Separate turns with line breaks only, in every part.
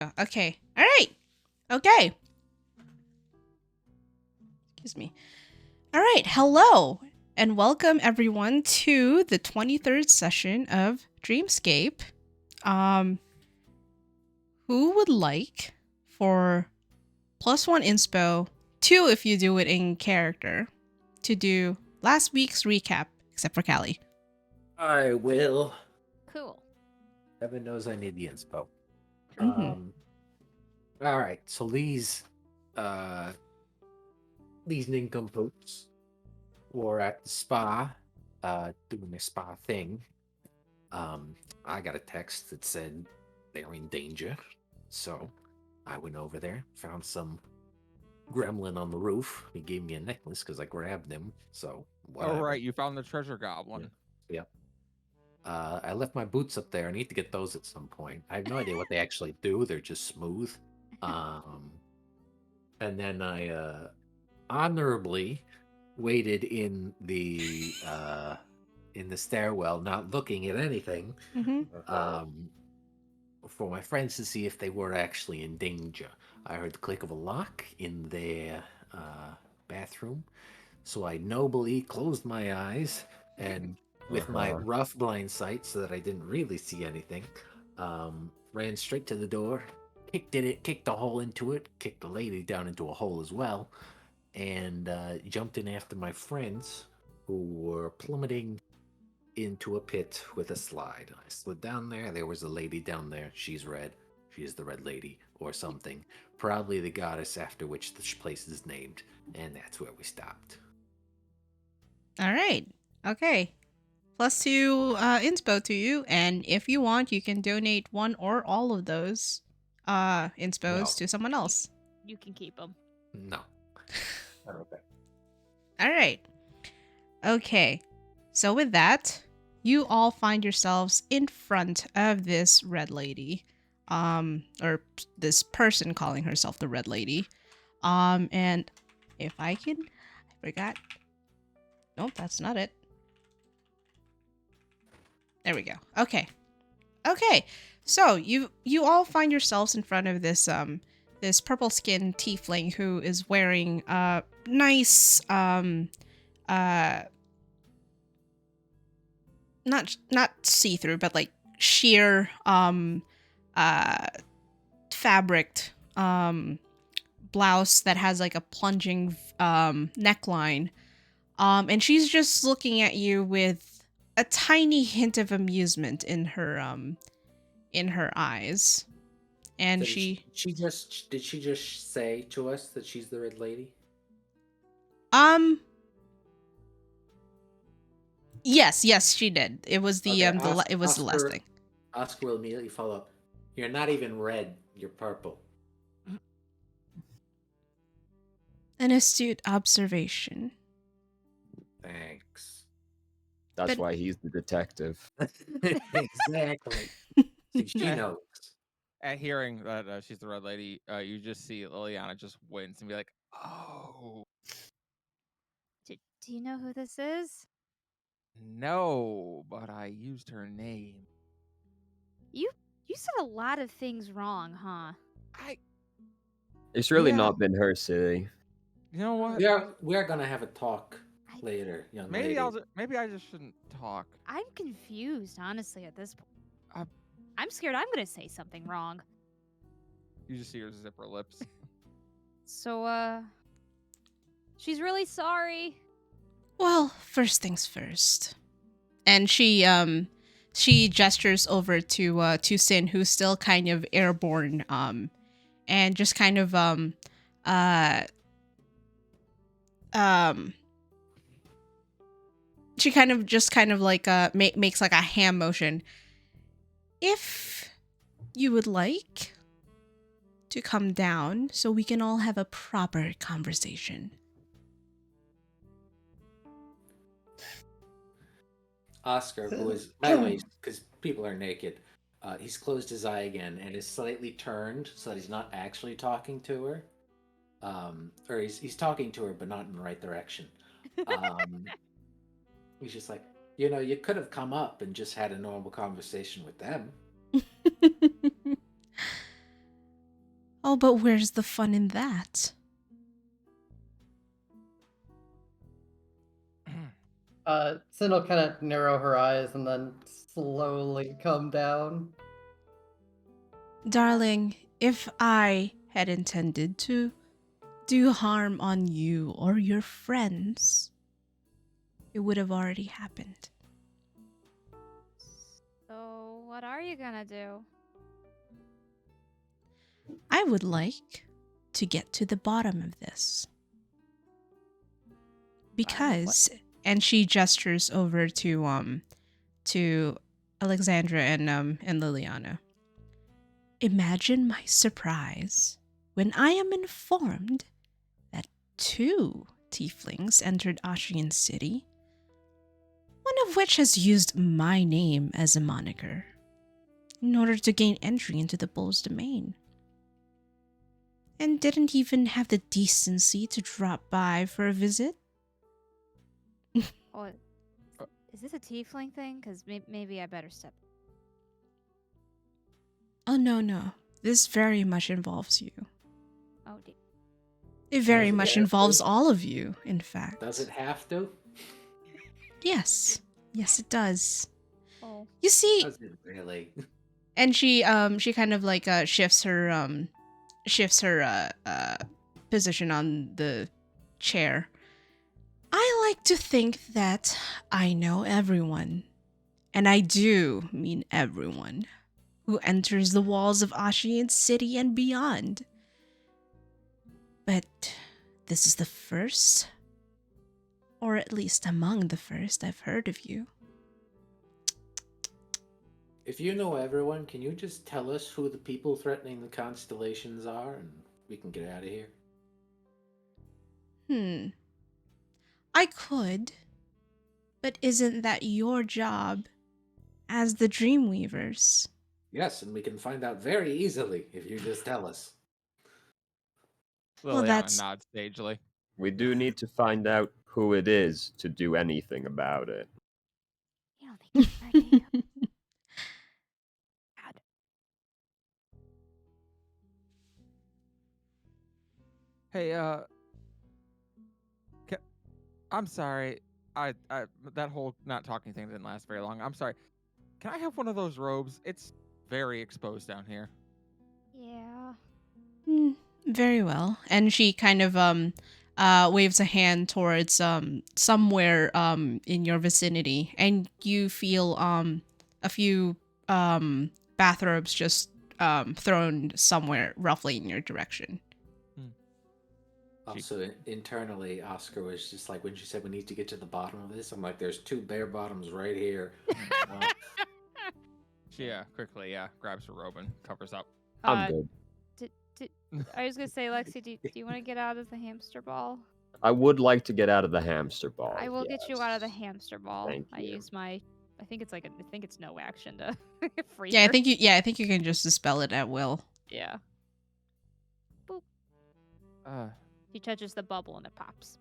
Okay. All right. Okay. Excuse me. All right. Hello and welcome everyone to the 23rd session of Dreamscape. Um who would like for +1 inspo, 2 if you do it in character, to do last week's recap except for Callie?
I will.
Cool.
Heaven knows I need the inspo.
Mhm.
All right. So uh, these nincompoops were at the spa, doing a spa thing. I got a text that said they're in danger, so I went over there, found some gremlin on the roof. He gave me a necklace because I grabbed him. So
Oh,
whatever.
right. You found the treasure
Yeah.
goblin.
Yep. I left my boots up there. I need to get those at some point. I have no idea what they actually do. They're just smooth. Um, and then I honorably waited in the stairwell, not looking at anything,
Mhm.
um, for my friends to see if they were actually in danger. I heard the click of a lock in their bathroom, so I nobly closed my eyes and, with my rough blind sight, so that I didn't really see anything, ran straight to the door, kicked a hole into it, kicked the lady down into a hole as well, and jumped in after my friends who were plummeting into a pit with a slide. I slid down there. There was a lady down there. She's red. She is the Red Lady or something. Probably the goddess after which the place is named. And that's where we stopped.
All right. Okay. +2 inspo to you, and if you want, you can donate one or all of those inspos
No.
to someone else.
You can keep them.
No. Okay.
All right. Okay. So with that, you all find yourselves in front of this red lady, or this person calling herself the Red Lady. And if I can, I forgot. Nope, that's not it. There we go. Okay. Okay, so you all find yourselves in front of this purple skinned tiefling who is wearing nice uh not see through but like sheer uh fabric blouse that has like a plunging neckline, and she's just looking at you with a tiny hint of amusement in her eyes. And
So did she just say to us that she's the Red Lady?
um yes she did. It was the
Okay,
it was the last thing.
Oscar will immediately follow up. You're not even red, you're purple.
An astute observation.
Thanks.
That's
But-
why he's the detective.
Exactly. See, she knows.
At hearing that she's the Red Lady, you just see Liliana just wince and be like, "Oh
Do you know who this is?
no!" But I used her name.
You said a lot of things wrong, huh?
It's really
Yeah.
not been her, silly.
You know what?
We are gonna have a talk later, young lady.
Maybe I just shouldn't talk.
I'm confused, honestly, at this point.
Uh,
I'm scared I'm gonna say something wrong.
You just see her zip her lips.
So, she's really sorry.
Well, first things first. And she gestures over to Sin, who's still kind of airborne, and just kind of uh um she kind of like makes like a hand motion. If you would like to come down so we can all have a proper conversation.
Oscar, who is, by the way, because people are naked, he's closed his eye again and is slightly turned so that he's not actually talking to her. Or he's talking to her, but not in the right direction. He's just like, you could have come up and just had a normal conversation with them.
Oh, but where's the fun in that?
Sin will kind of narrow her eyes and then slowly come down.
Darling, if I had intended to do harm on you or your friends, it would have already happened.
So, what are you gonna do?
I would like to get to the bottom of this. Because, and she gestures over to Alexandra and Liliana. Imagine my surprise when I am informed that 2 tieflings entered Ashian City, one of which has used my name as a moniker in order to gain entry into the bull's domain. And didn't even have the decency to drop by for a visit.
Oh, is this a tiefling thing? Because maybe I better step.
Oh, no. This very much involves you.
Oh, dear.
It very
Does it
much
have
involves
to?
all of you, in fact.
Does it have to?
Yes. Yes, it does.
Oh.
You see,
Does it really?
and she kind of like shifts her position on the chair. I like to think that I know everyone, and I do mean everyone, who enters the walls of Ashian City and beyond. But this is the first, or at least among the first, I've heard of you.
If you know everyone, can you just tell us who the people threatening the constellations are, and we can get out of here?
I could, but isn't that your job as the Dreamweavers?
Yes, and we can find out very easily if you just tell us.
Well,
Liliana
that's-
nods sagely.
We do need to find out who it is to do anything about it.
You don't think it's our idea? God.
Hey, I'm sorry. I that whole not talking thing didn't last very long. I'm sorry. Can I have one of those robes? It's very exposed down here.
Yeah.
Very well. And she kind of waves a hand towards somewhere in your vicinity, and you feel a few bathrobes just thrown somewhere roughly in your direction.
Also, internally, Oscar was just like, when she said we need to get to the bottom of this, I'm like, there's 2 bare bottoms right here.
She quickly grabs her robe and covers up.
I'm good.
I was gonna say, Lexi, do you want to get out of the hamster ball?
I would like to get out of the hamster ball.
I will get you out of the
yes.
hamster ball.
Thank
I
you.
use my. I think it's no action to free
Yeah,
her.
I think you can just dispel it at will.
Yeah. Boop. She touches the bubble and it pops.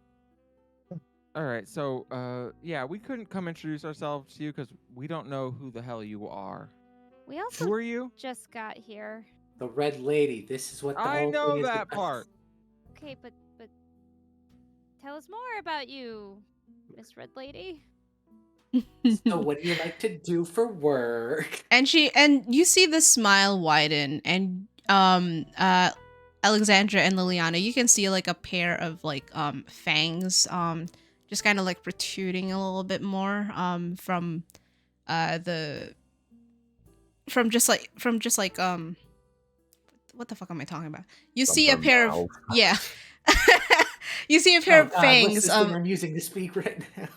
All right. So, yeah, we couldn't come introduce ourselves to you because we don't know who the hell you are.
We also
Who are you?
just got here.
The Red Lady, this is what the
I
whole
know
thing is
that
about.
part.
Okay, but tell us more about you, Miss Red Lady.
So what do you like to do for work?
And you see the smile widen, and Alexandra and Liliana, you can see like a pair of like fangs just kind of like protruding a little bit more from just like what the fuck am I talking about? You
From
see a
her
pair
mouth.
of yeah. You see a pair of
God,
fangs
what's this thing I'm using to speak right now?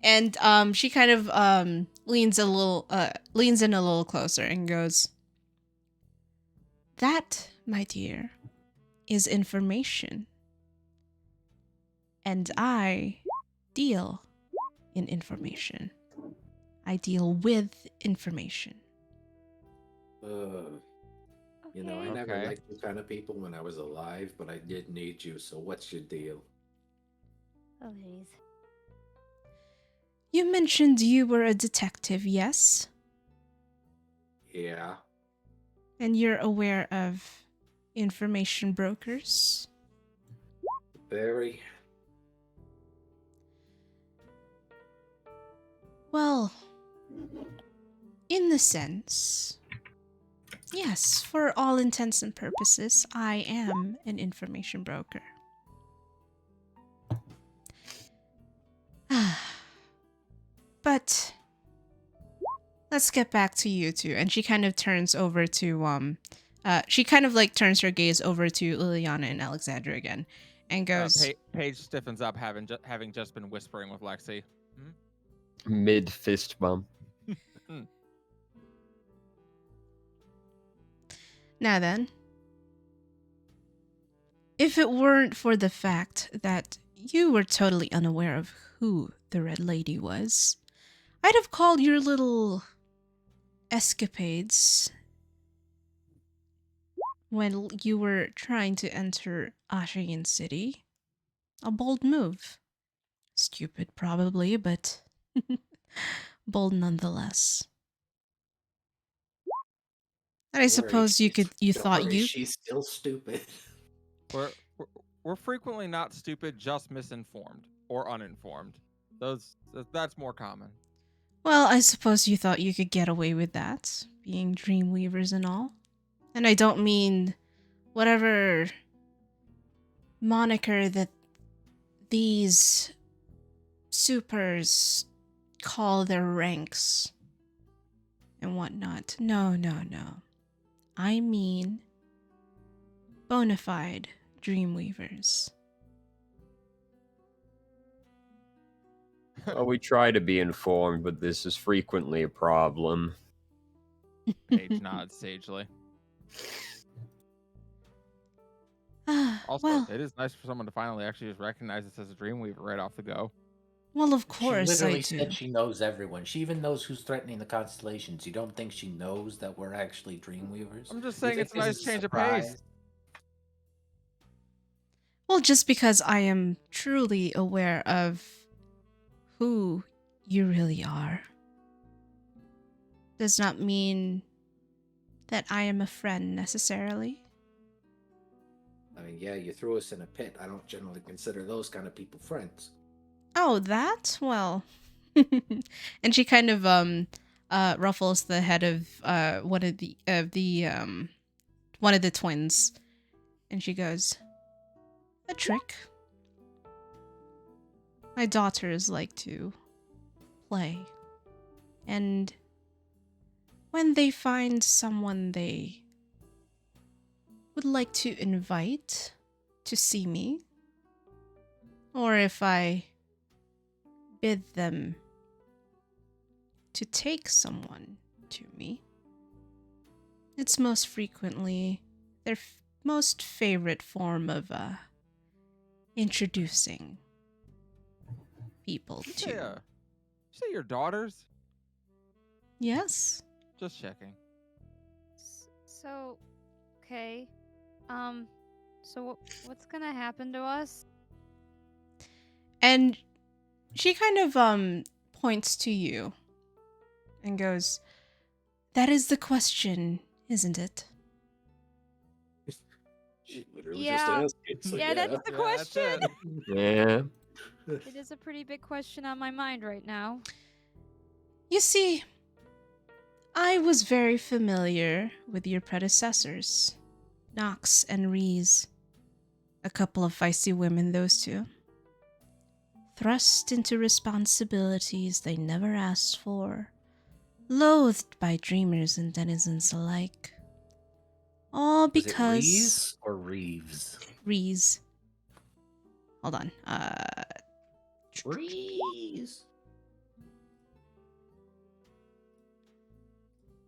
and she kind of leans in a little closer and goes, "That, my dear, is information. And I deal in information. I deal with information."
You know, I
Okay.
never
Okay.
liked you kind of people when I was alive, but I did need you, so what's your deal?
Oh, jeez.
You mentioned you were a detective, yes?
Yeah.
And you're aware of information brokers?
Very.
Well, in the sense, yes, for all intents and purposes, I am an information broker. But let's get back to you two. And she kind of turns over to she kind of like turns her gaze over to Liliana and Alexandra again and goes,
Paige stiffens up, having just been whispering with Lexi.
Mid fist bump.
now then, if it weren't for the fact that you were totally unaware of who the Red Lady was, I'd have called your little escapades when you were trying to enter Ashian City a bold move. Stupid, probably, but bold nonetheless. And I suppose you thought you
She's still stupid.
We're frequently not stupid, just misinformed or uninformed. That's more common.
Well, I suppose you thought you could get away with that, being Dreamweavers and all. And I don't mean whatever moniker that these supers call their ranks and whatnot. No. I mean bona fide Dreamweavers.
Well, we try to be informed, but this is frequently a problem.
Paige nods sagely. Also,
well,
it is nice for someone to finally actually just recognize us as a Dreamweaver right off the go.
well, of course
She
I
literally
do.
said she knows everyone. She even knows who's threatening the constellations. You don't think she knows that we're actually Dreamweavers?
I'm just
You
saying
think
it's a
this
nice
is
change of
surprise?
pace.
Well, just because I am truly aware of who you really are does not mean that I am a friend necessarily.
I mean, yeah, you threw us in a pit. I don't generally consider those kind of people friends.
Oh, that? Well. And she kind of ruffles the head of one of the twins, and she goes, "A trick. My daughters like to play, and when they find someone they would like to invite to see me, or if I bid them to take someone to me, it's most frequently their most favorite form of introducing people to."
You say your daughters?
Yes.
Just checking.
So, okay. So what's gonna happen to us?
And she kind of points to you and goes, "That is the question, isn't it?"
She literally
Yeah.
just asked it. So
Yeah, that's the question.
That's it.
Yeah.
It is a pretty big question on my mind right now.
You see, I was very familiar with your predecessors, Knox and Rees. A couple of feisty women, those two. Thrust into responsibilities they never asked for, loathed by dreamers and denizens alike. All
Was it
because
Reeves or Reeves?
Rees. Hold on.
Reeves.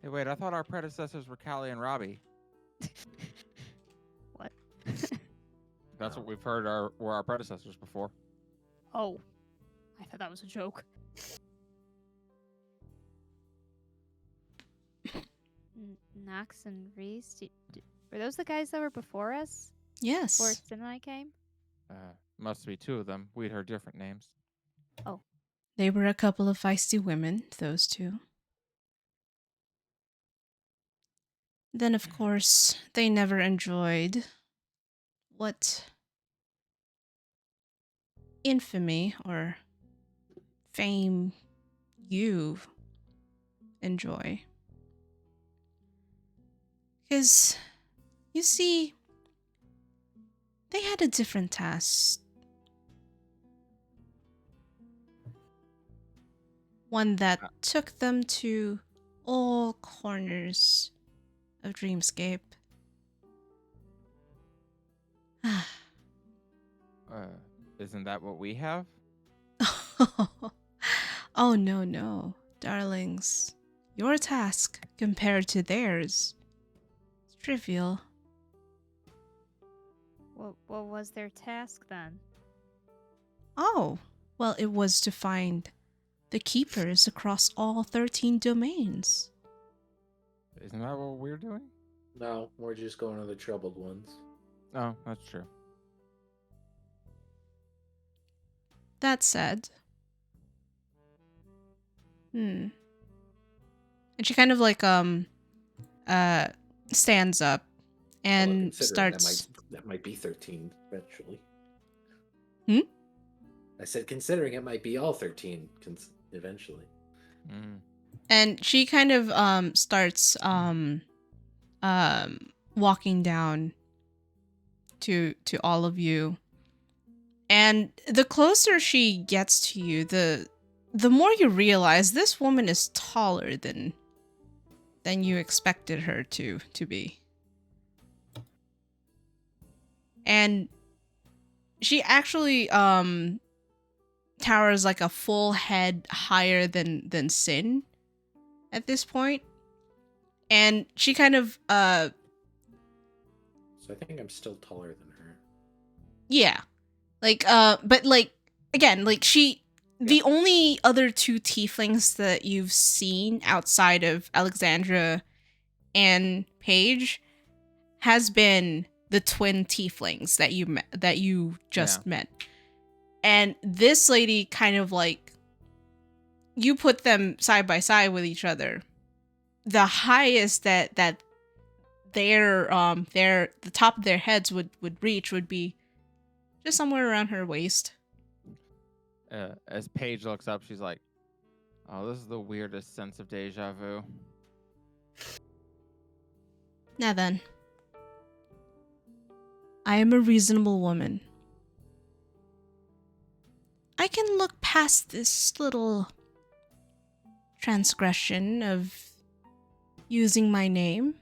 Hey, wait, I thought our predecessors were Callie and Robbie.
What?
That's what we've heard were our predecessors before.
Oh, I thought that was a joke. Knox and Reese, were those the guys that were before us?
Yes.
Before Sin and I came?
Must be two of them. We'd heard different names.
They were a couple of feisty women, those two. Then, of course, they never enjoyed what infamy or fame you enjoy. Because, you see, they had a different task. One that took them to all corners of Dreamscape.
Isn't that what we have?
Oh, no, darlings. Your task, compared to theirs, is trivial.
What was their task then?
Oh, well, it was to find the keepers across all 13 domains.
Isn't that what we're doing?
No, we're just going to the troubled ones.
Oh, that's true.
That said, and she kind of like stands up and
Considering
starts.
that might be 13 eventually.
Hmm?
I said considering it might be all 13 eventually.
And she kind of starts walking down to all of you. And the closer she gets to you, the more you realize this woman is taller than you expected her to be. And she actually towers like a full head higher than Sin at this point. And she kind of
So I think I'm still taller than her.
yeah. Like but like again, like the only other two tieflings that you've seen outside of Alexandra and Paige has been the twin tieflings that you just met. And this lady kind of like, you put them side by side with each other. The highest that their the top of their heads would reach would be just somewhere around her waist.
As Paige looks up, she's like, "Oh, this is the weirdest sense of deja vu."
Now then, I am a reasonable woman. I can look past this little transgression of using my name,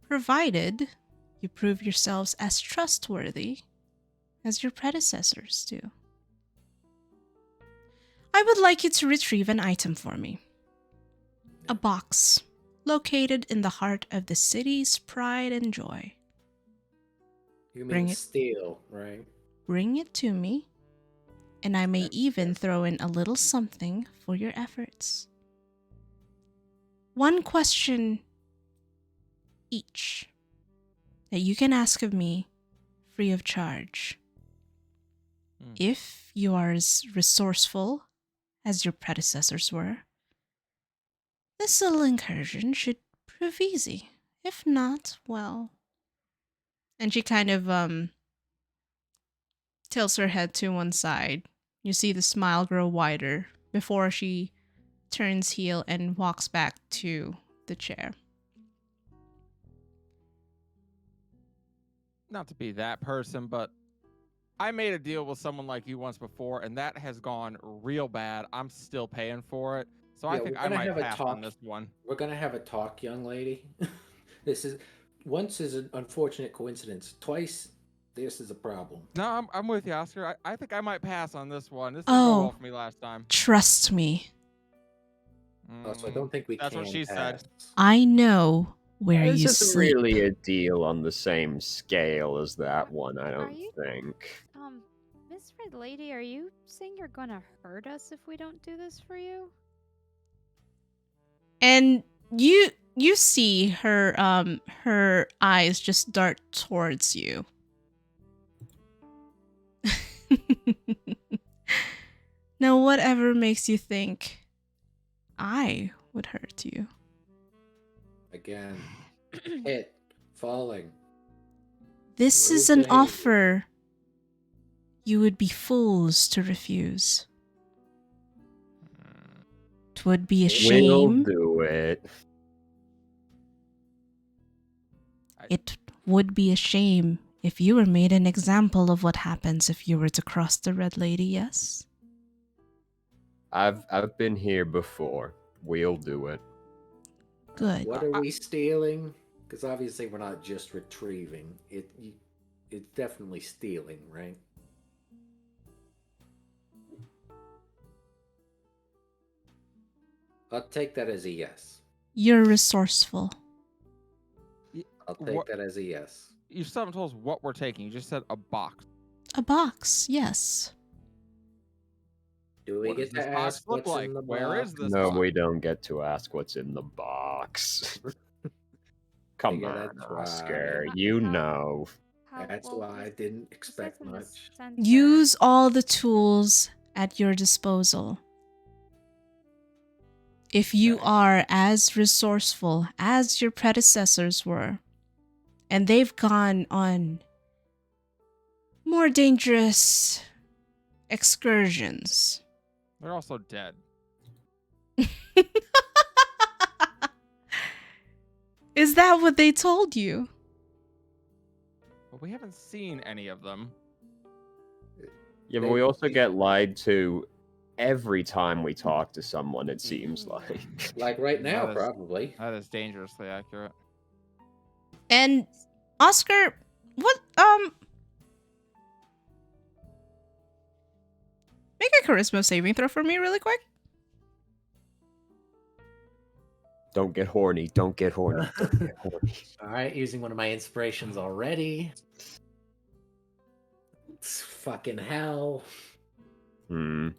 provided you prove yourselves as trustworthy as your predecessors do. I would like you to retrieve an item for me. A box located in the heart of the city's pride and joy.
You
Bring
mean
it.
steel, right?
Bring it to me, and I may even throw in a little something for your efforts. One question each that you can ask of me free of charge. If you are as resourceful as your predecessors were, this little incursion should prove easy. If not, well... And she kind of tilts her head to one side. You see the smile grow wider before she turns heel and walks back to the chair.
Not to be that person, but I made a deal with someone like you once before, and that has gone real bad. I'm still paying for it, so I think I might pass on this one.
We're gonna have a talk, young lady. Once is an unfortunate coincidence. Twice, this is a problem.
No, I'm with you, Oscar. I think I might pass on this one. This didn't go well for me last time.
Trust me.
So I don't think we
That's
can
what she said.
I know where you
This isn't
sleep.
really a deal on the same scale as that one, I don't think.
Miss Red Lady, are you saying you're gonna hurt us if we don't do this for you?
And you see her eyes just dart towards you. Now, whatever makes you think I would hurt you?
I Again. Hit. Falling.
This is an
Rotate.
offer you would be fools to refuse. 'Twould be a
We'll
shame.
do it.
It would be a shame if you were made an example of what happens if you were to cross the Red Lady, yes?
I've been here before. We'll do it.
Good.
What are we stealing? Because obviously we're not just retrieving. It's definitely stealing, right? I'll take that as a yes.
You're resourceful.
I'll take
What-
that as a yes.
You still haven't told us what we're taking. You just said a box.
A box, yes.
Do we
What
get
does this
to
box
ask
look
what's
like?
in the
Where
box?
is this
No,
box?
we don't get to ask what's in the box. Come
Yeah,
on,
that's
Oscar.
right.
You know.
That's why I didn't expect much.
Use all the tools at your disposal. If you
Okay.
are as resourceful as your predecessors were, and they've gone on more dangerous excursions.
They're also dead.
Is that what they told you?
But we haven't seen any of them.
Yeah, but we also get lied to every time we talk to someone, it seems like.
Like right now,
That is-
probably.
That is dangerously accurate.
And Oscar, what make a charisma saving throw for me really quick.
Don't get horny. Don't get horny. Don't get horny.
All right, using one of my inspirations already. It's fucking hell.
Hmm.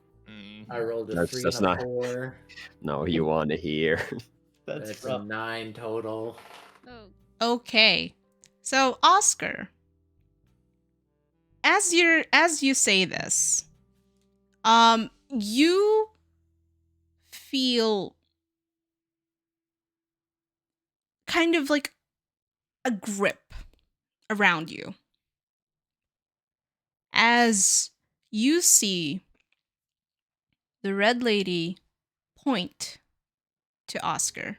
I rolled a
That's-
3
that's
and a
not-
4.
No, you want to hear.
That's
a
rough.
9 total.
Oh,
Okay. So Oscar, as you say this, you feel kind of like a grip around you as you see the Red Lady point to Oscar.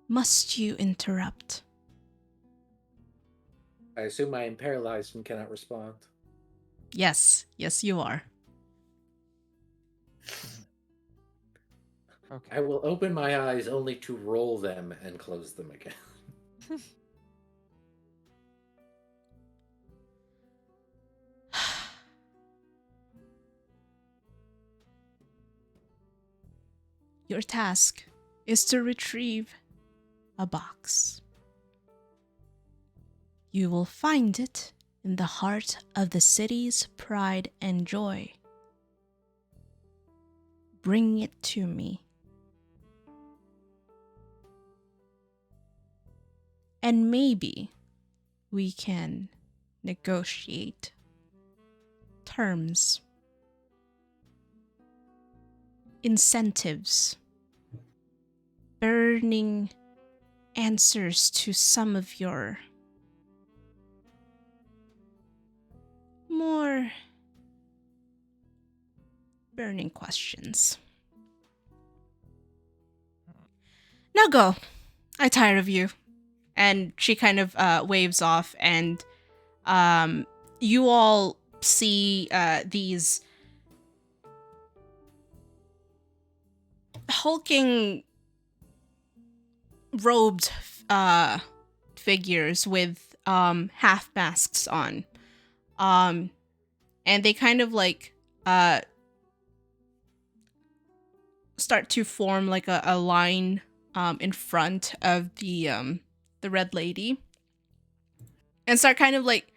Must you interrupt?
I assume I am paralyzed and cannot respond.
Yes, you are.
Okay.
I will open my eyes only to roll them and close them again.
Your task is to retrieve a box. You will find it in the heart of the city's pride and joy. Bring it to me. And maybe we can negotiate terms, incentives, burning answers to some of your more burning questions. Now go. I tire of you. And she kind of waves off, and you all see these hulking robed figures with half masks on. And they kind of like start to form like a line in front of the Red Lady, and start kind of like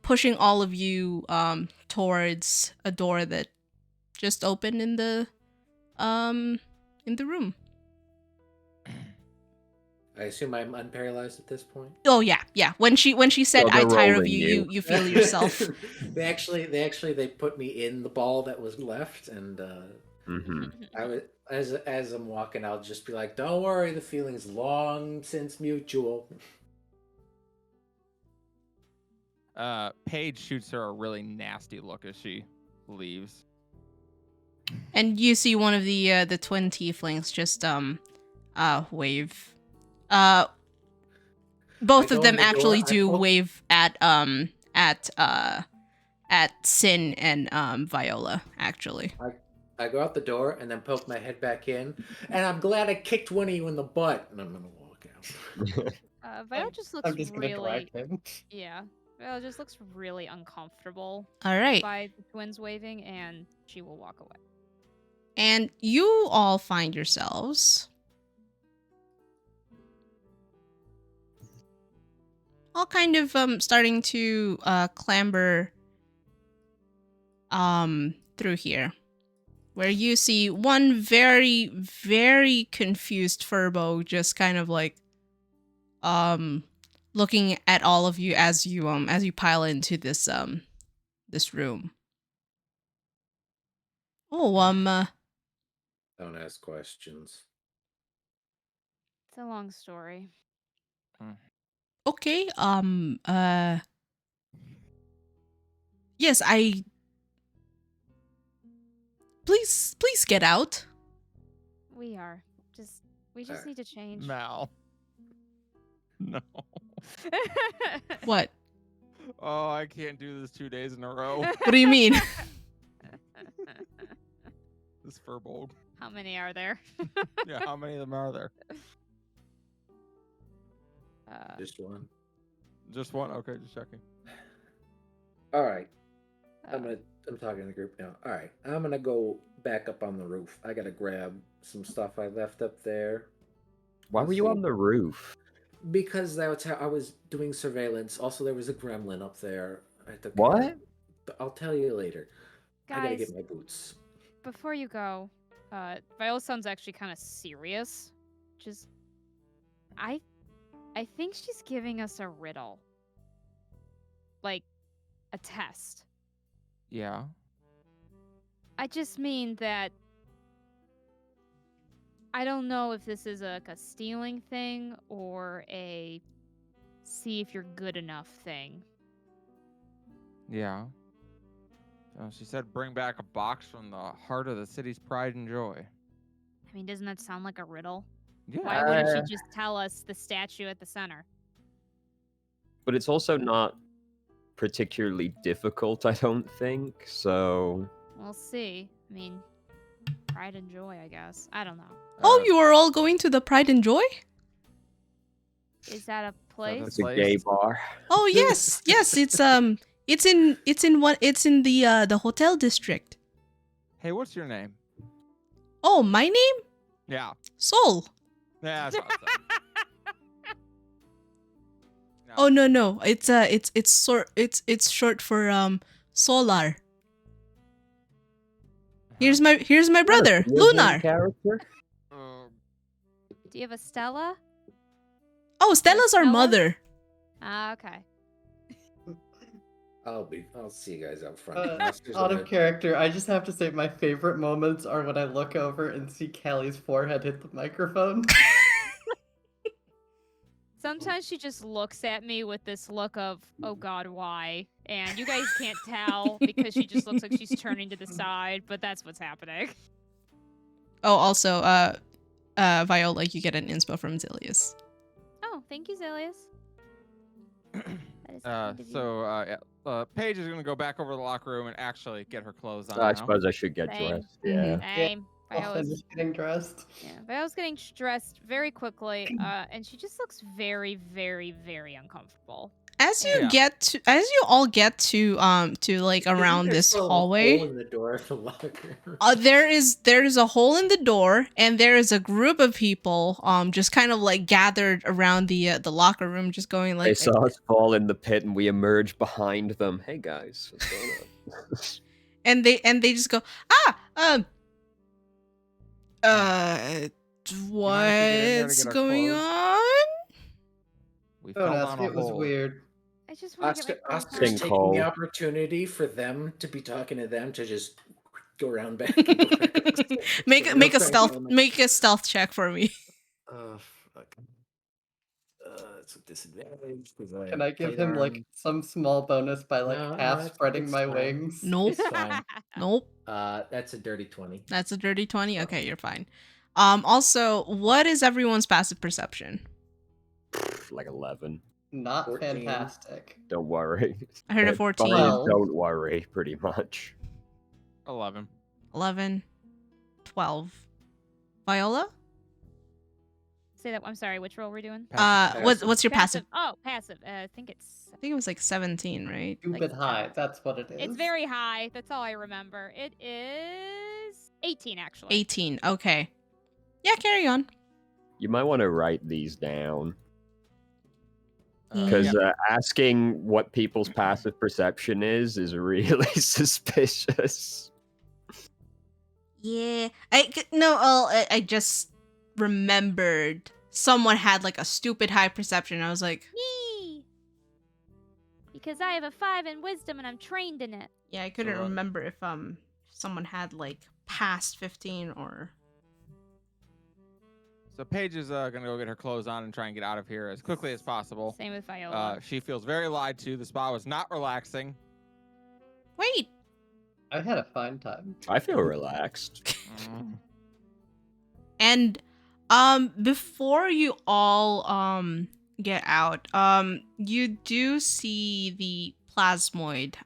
pushing all of you towards a door that just opened in the room.
I assume I'm unparalyzed at this point.
Oh yeah. When she said
So
I
they're
tire of
rolling
you,
you.
you feel yourself.
they put me in the ball that was left, and
Mm-hmm.
I was as I'm walking, I'll just be like, "Don't worry, the feeling's long since mutual."
Paige shoots her a really nasty look as she leaves.
And you see one of the twin tieflings just wave. Both
I
of
go
them
in the door,
actually
I
do
pull-
wave at Sin and Viola actually.
I go out the door and then poke my head back in, and I'm glad I kicked one of you in the butt, and I'm gonna walk out.
Viola just looks
I'm just gonna
really,
drag him.
yeah. Viola just looks really uncomfortable
All right.
by the twins waving, and she will walk away.
And you all find yourselves all kind of starting to clamber through here, where you see one very, very confused Furbo just kind of like looking at all of you as you pile into this this room. Oh,
Don't ask questions.
It's a long story.
okay, yes, please get out.
We just
Alright.
need to change.
Mal. No.
What?
Oh, I can't do this 2 days in a row.
What do you mean?
This furbolg.
How many are there?
Yeah, how many of them are there?
Just one.
Just one? Okay, just checking.
All right.
uh,
I'm talking to the group now. All right, I'm gonna go back up on the roof. I gotta grab some stuff I left up there.
Why were you
See.
on the roof?
Because that was how I was doing surveillance. Also, there was a gremlin up there. I had to
What?
But I'll tell you later. I gotta
guys,
get my boots.
before you go, Viola sounds actually kind of serious. Just, I think she's giving us a riddle, like a test.
Yeah.
I just mean that I don't know if this is like a stealing thing or a see if you're good enough thing.
Yeah. So she said bring back a box from the heart of the city's pride and joy.
I mean, doesn't that sound like a riddle?
Yeah.
Why wouldn't she just tell us the statue at the center?
But it's also not particularly difficult, I don't think. So
We'll see. I mean, pride and joy, I guess. I don't know.
Oh, you are all going to the Pride and Joy?
Is that a
It's
place?
it's a gay bar.
Oh yes, yes. It's in the hotel district.
Hey, what's your name?
Oh, my name?
Yeah.
Soul.
Yeah, that's what I said. No.
Oh no. It's short for Solar. Here's my brother,
Do you have one
Lunar.
character?
Do you have a Stella?
Oh, Stella's our
Stella?
mother.
Ah, okay.
I'll see you guys out front.
Out of character, I just have to say my favorite moments are when I look over and see Callie's forehead hit the microphone.
Sometimes she just looks at me with this look of, oh god, why? And you guys can't tell because she just looks like she's turning to the side, but that's what's happening.
Oh, also, Viola, you get an inspo from Zilius.
Oh, thank you, Zilius. That is kind of you.
So Paige is gonna go back over to the locker room and actually get her clothes on.
I
now.
suppose I should get
Same.
dressed.
Mhm.
Yeah.
Same.
I'm
Viola's,
just getting dressed.
yeah, Viola's getting dressed very quickly, and she just looks very, very, very uncomfortable.
As you
Yeah.
as you all get to like around this hallway,
Hole in the door of the locker.
there is a hole in the door, and there is a group of people just kind of like gathered around the locker room, just going
They
like,
saw us fall in the pit and we emerge behind them. Hey guys, what's going on?
and they just go,
mind if we get in there to
what's
get our
going
clothes?
on?
We
Don't
fell
ask
down
me,
a
it was
hole.
weird.
I just want to
Oscar,
get my
Oscar's
clothes on.
taking the
Sinkhole.
opportunity for them to be talking to them to just go around back and go back.
make make a stealth check for me.
Fuck. It's a disadvantage because
Can I give him like some small bonus by like half spreading my wings?
Nope.
It's fine.
Nope.
That's a dirty 20.
That's a dirty 20. Okay, you're fine. Also, what is everyone's passive perception?
Like 11.
Not
14.
fantastic.
Don't worry.
I heard a
It's
14.
fine,
Well-
don't worry, pretty much.
11.
11. 12. Viola?
Say that. I'm sorry. Which roll we're doing?
What's your passive?
Oh, passive. I think it's.
I think it was like 17, right?
Stupid high. That's what it is.
It's very high. That's all I remember. It is 18, actually.
18. Okay. Yeah, carry on.
You might want to write these down.
Yeah.
Because asking what people's passive perception is really suspicious.
Yeah. I just remembered someone had like a stupid high perception. I was like,
Me! Because I have a 5 in wisdom and I'm trained in it.
yeah, I couldn't
So,
remember if someone had like past 15 or.
So Paige is gonna go get her clothes on and try and get out of here as quickly as possible.
Same with Viola.
She feels very lied to. The spa was not relaxing.
Wait.
I had a fine time.
I feel relaxed.
And before you all get out, you do see the plasmoid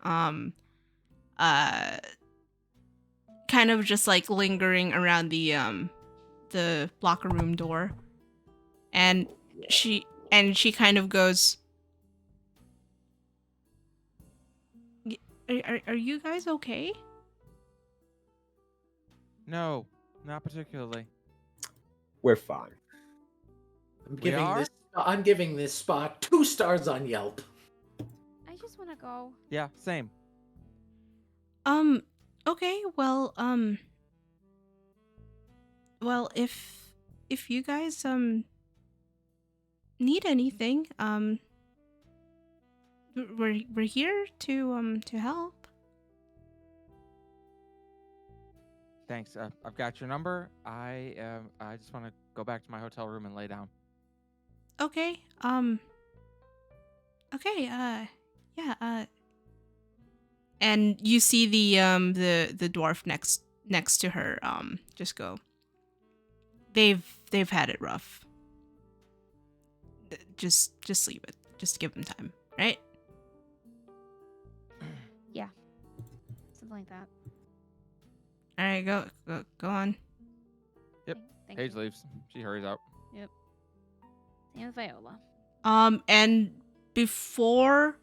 kind of just like lingering around the locker room door. And she kind of goes, Are you guys okay?
No, not particularly.
We're fine.
I'm giving this spot 2 stars on Yelp.
I just want to go.
Yeah, same.
Okay, well, if you guys need anything, we're here to help.
Thanks. I've got your number. I just want to go back to my hotel room and lay down.
Okay. Okay. Yeah. And you see the dwarf next to her just go. They've had it rough. Just leave it. Just give them time, right?
Yeah. Something like that.
All right, go on.
Thank
Paige
you.
leaves. She hurries out.
Same with Viola.
And before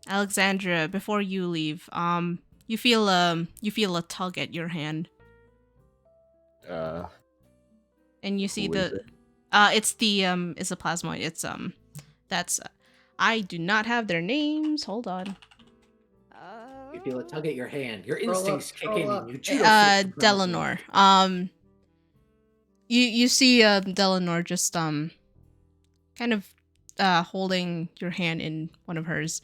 Alexandra, before you leave, you feel a tug at your hand. And you see
Who is
it's a plasmoid. It's that's I do not have their names. Hold on.
You feel a tug at your hand. Your
Scroll
instincts
up,
kick
scroll
in
up.
and you judo flip the
Delanor. You see Delanor just kind of holding your hand in one of hers,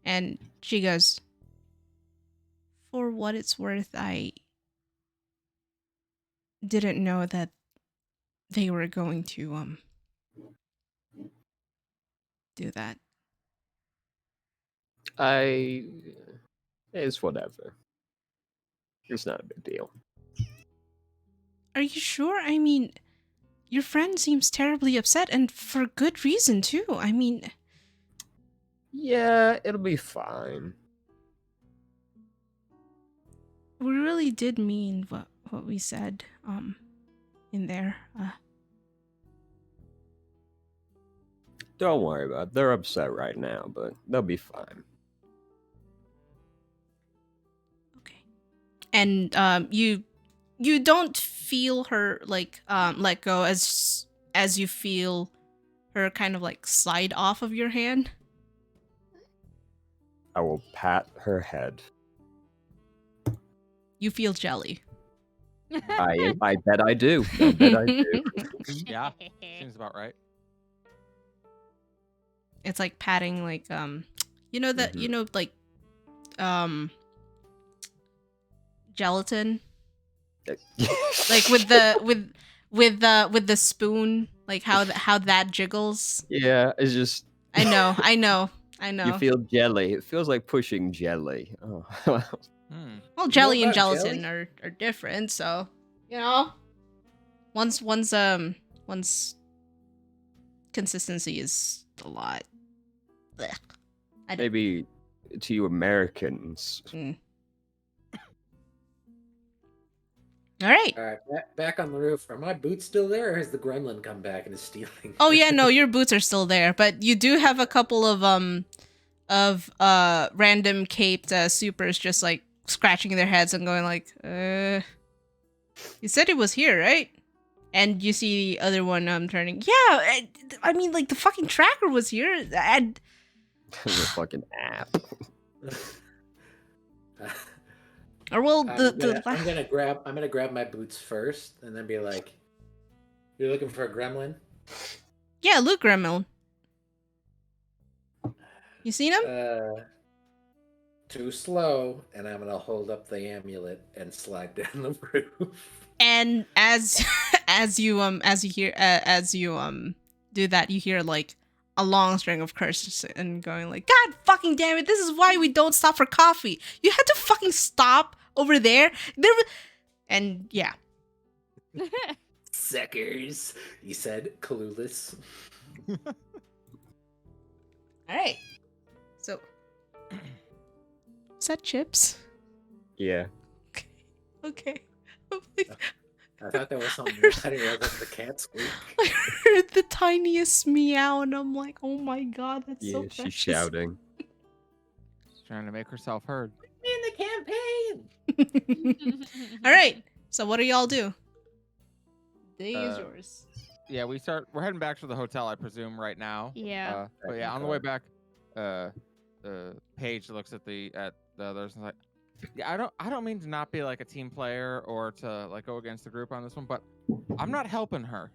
and she goes, "For what it's worth, I didn't know that they were going to do that."
It's whatever. It's not a big deal.
Are you sure? I mean, your friend seems terribly upset, and for good reason too. I mean,
Yeah, it'll be fine.
we really did mean what we said in there.
Don't worry about it. They're upset right now, but they'll be fine.
Okay. And you don't feel her like let go as you feel her kind of like slide off of your hand.
I will pat her head.
You feel jelly.
I bet I do. I bet I do.
Yeah, seems about right.
It's like patting like you know that you know like gelatin, like with the spoon, like how that jiggles.
Yeah, it's just.
I know.
You feel jelly. It feels like pushing jelly. Oh.
Well, jelly and gelatin are different, so you know. One's consistency is a lot. Blech.
Maybe to you Americans.
All right.
All right, back on the roof. Are my boots still there, or has the gremlin come back and is stealing?
Oh yeah, no, your boots are still there, but you do have a couple of random caped supers just like scratching their heads and going like, you said it was here, right? And you see the other one turning. Yeah, I mean, like the fucking tracker was here. And
the fucking app.
Or well,
I'm gonna grab my boots first, and then be like, "You're looking for a gremlin?"
Yeah, Luke Gremlin. You seen him?
Too slow, and I'm gonna hold up the amulet and slide down the roof.
And as you do that, you hear like a long string of curses and going like, God fucking damn it, this is why we don't stop for coffee. You had to fucking stop over there. And yeah.
Suckers, he said, clueless.
Alright. So is that chips?
Yeah.
Okay.
I thought there was something. I didn't realize that was the cat squeak.
I heard the tiniest meow, and I'm like, oh my god, that's so precious.
She's shouting.
She's trying to make herself heard.
In the campaign!
Alright, so what do y'all do? Day is yours.
Yeah, we're heading back to the hotel, I presume, right now.
Yeah.
But yeah, on the way back, Paige looks at the others and is like, yeah, I don't mean to not be like a team player or to like go against the group on this one, but I'm not helping her.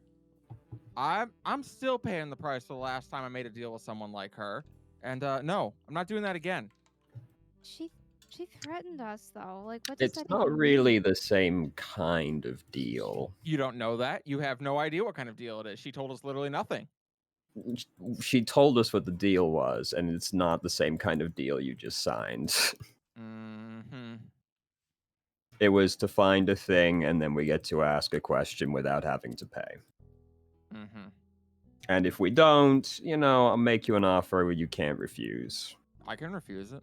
I'm still paying the price for the last time I made a deal with someone like her, and no, I'm not doing that again.
She threatened us though. Like, what does that
It's not really the same kind of deal.
You don't know that. You have no idea what kind of deal it is. She told us literally nothing.
She told us what the deal was, and it's not the same kind of deal you just signed. It was to find a thing, and then we get to ask a question without having to pay. And if we don't, I'll make you an offer where you can't refuse.
I can refuse it.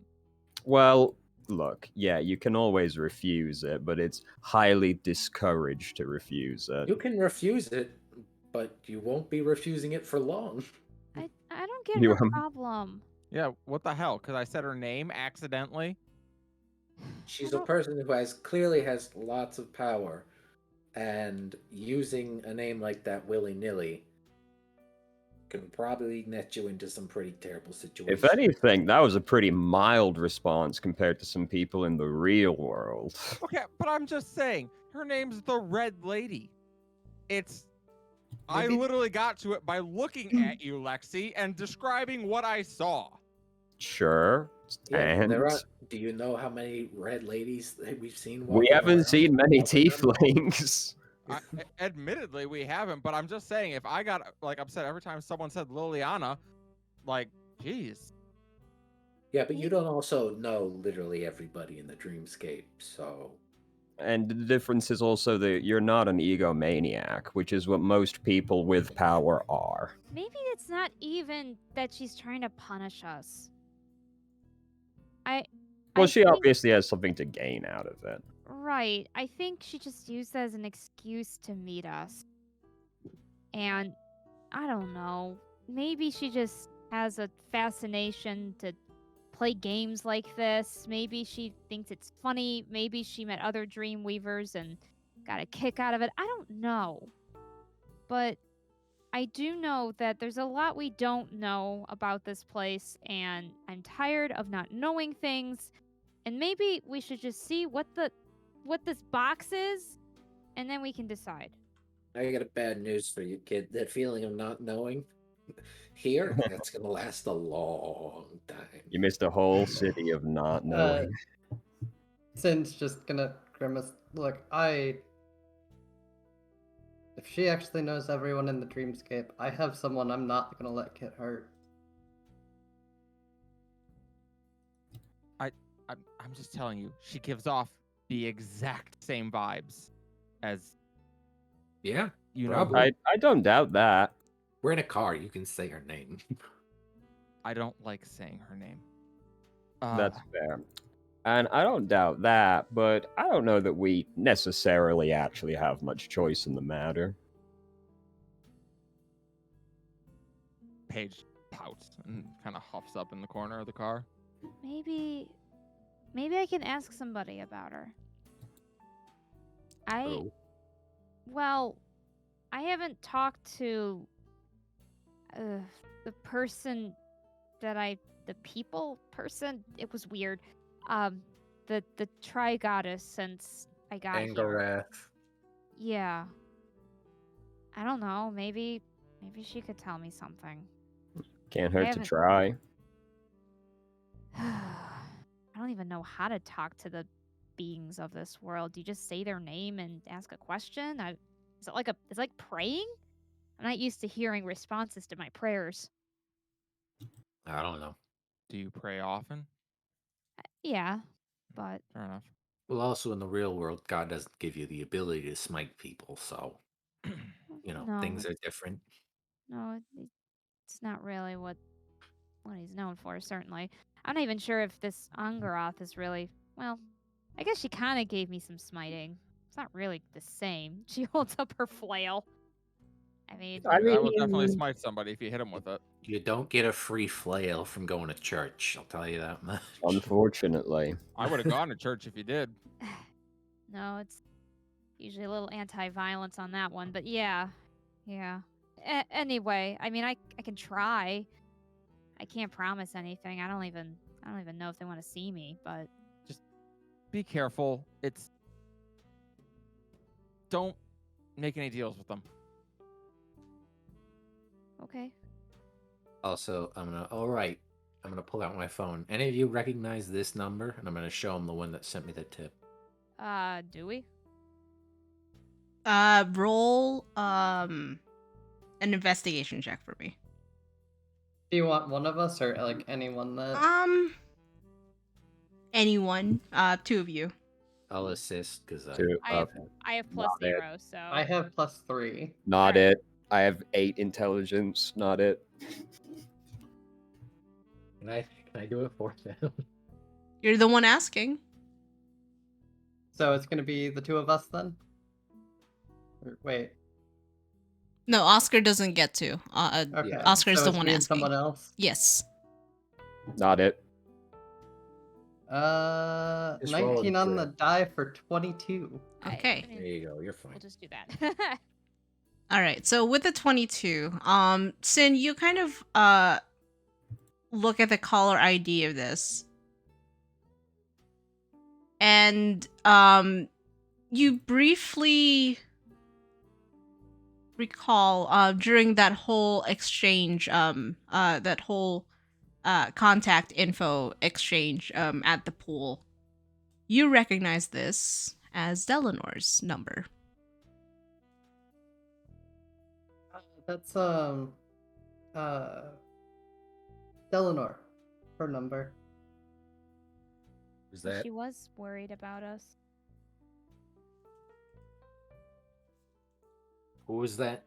Well, look, yeah, you can always refuse it, but it's highly discouraged to refuse it.
You can refuse it, but you won't be refusing it for long.
I don't get her problem.
Yeah, what the hell? Because I said her name accidentally?
She's a person who clearly has lots of power, and using a name like that willy-nilly can probably net you into some pretty terrible situations.
If anything, that was a pretty mild response compared to some people in the real world.
Okay, but I'm just saying, her name's the Red Lady. I literally got to it by looking at you, Lexi, and describing what I saw.
Sure.
Yeah,
and
do you know how many red ladies we've seen?
We haven't seen many tieflings.
Admittedly, we haven't, but I'm just saying, if I got like upset every time someone said Liliana, like, jeez.
Yeah, but you don't also know literally everybody in the Dreamscape, so.
And the difference is also that you're not an egomaniac, which is what most people with power are.
Maybe it's not even that she's trying to punish us.
She obviously has something to gain out of it.
Right. I think she just used that as an excuse to meet us. And I don't know. Maybe she just has a fascination to play games like this. Maybe she thinks it's funny. Maybe she met other Dreamweavers and got a kick out of it. I don't know. But I do know that there's a lot we don't know about this place, and I'm tired of not knowing things. And maybe we should just see what this box is, and then we can decide.
I got a bad news for you, kid. That feeling of not knowing, Here, that's gonna last a long time.
You missed a whole city of not knowing.
Sin's just gonna grimace. Look, if she actually knows everyone in the Dreamscape, I have someone I'm not gonna let get hurt.
I'm just telling you, she gives off the exact same vibes as
Yeah,
you know.
probably.
I don't doubt that.
We're in a car. You can say her name.
I don't like saying her name.
That's fair. And I don't doubt that, but I don't know that we necessarily actually have much choice in the matter.
Paige pouts and kind of huffs up in the corner of the car.
Maybe I can ask somebody about her.
Oh.
Well, I haven't talked to the person the people person. It was weird. The tri goddess since I got here.
Angarath.
Yeah. I don't know. Maybe she could tell me something.
Can't hurt to
haven't-
try.
I don't even know how to talk to the beings of this world. Do you just say their name and ask a question? Is it like praying? I'm not used to hearing responses to my prayers.
I don't know.
Do you pray often?
Yeah, but
Fair enough.
Well, also in the real world, God doesn't give you the ability to smite people, so
no,
things are different.
no, it's not really what he's known for. Certainly, I'm not even sure if this Angaroth is really well. I guess she kind of gave me some smiting. It's not really the same. She holds up her flail. I mean,
I
That would definitely
mean-
smite somebody if you hit him with it.
You don't get a free flail from going to church. I'll tell you that much.
Unfortunately.
I would have gone to church if you did.
no, it's usually a little anti-violence on that one, but yeah. Anyway, I mean, I can try. I can't promise anything. I don't even know if they want to see me, but
Be careful. Don't make any deals with them.
okay.
Also, I'm gonna pull out my phone. Any of you recognize this number? And I'm gonna show them the one that sent me the tip.
Do we?
Roll an investigation check for me.
Do you want one of us or like anyone that?
Anyone. Two of you.
I'll assist because
I have plus
Not it.
0, so
I have +3.
Not
Alright.
it. I have 8 intelligence. Not it.
Can I do it for them?
You're the one asking.
So it's gonna be the two of us then? Or, wait.
No, Oscar doesn't get to.
Okay.
Yeah.
Oscar's
so
the
it's
one
me and
asking.
someone else.
Yes.
Not it.
Just roll
19 on the
into
die for 22.
Okay.
I mean,
There you go. You're fine.
we'll just do that.
All right. So with the 22, Sin, you kind of look at the caller ID of this, and you briefly recall during that whole exchange, that whole contact info exchange at the pool, you recognize this as Delanor's number.
That's Delanor, her number.
Is that
She was worried about us.
who was that?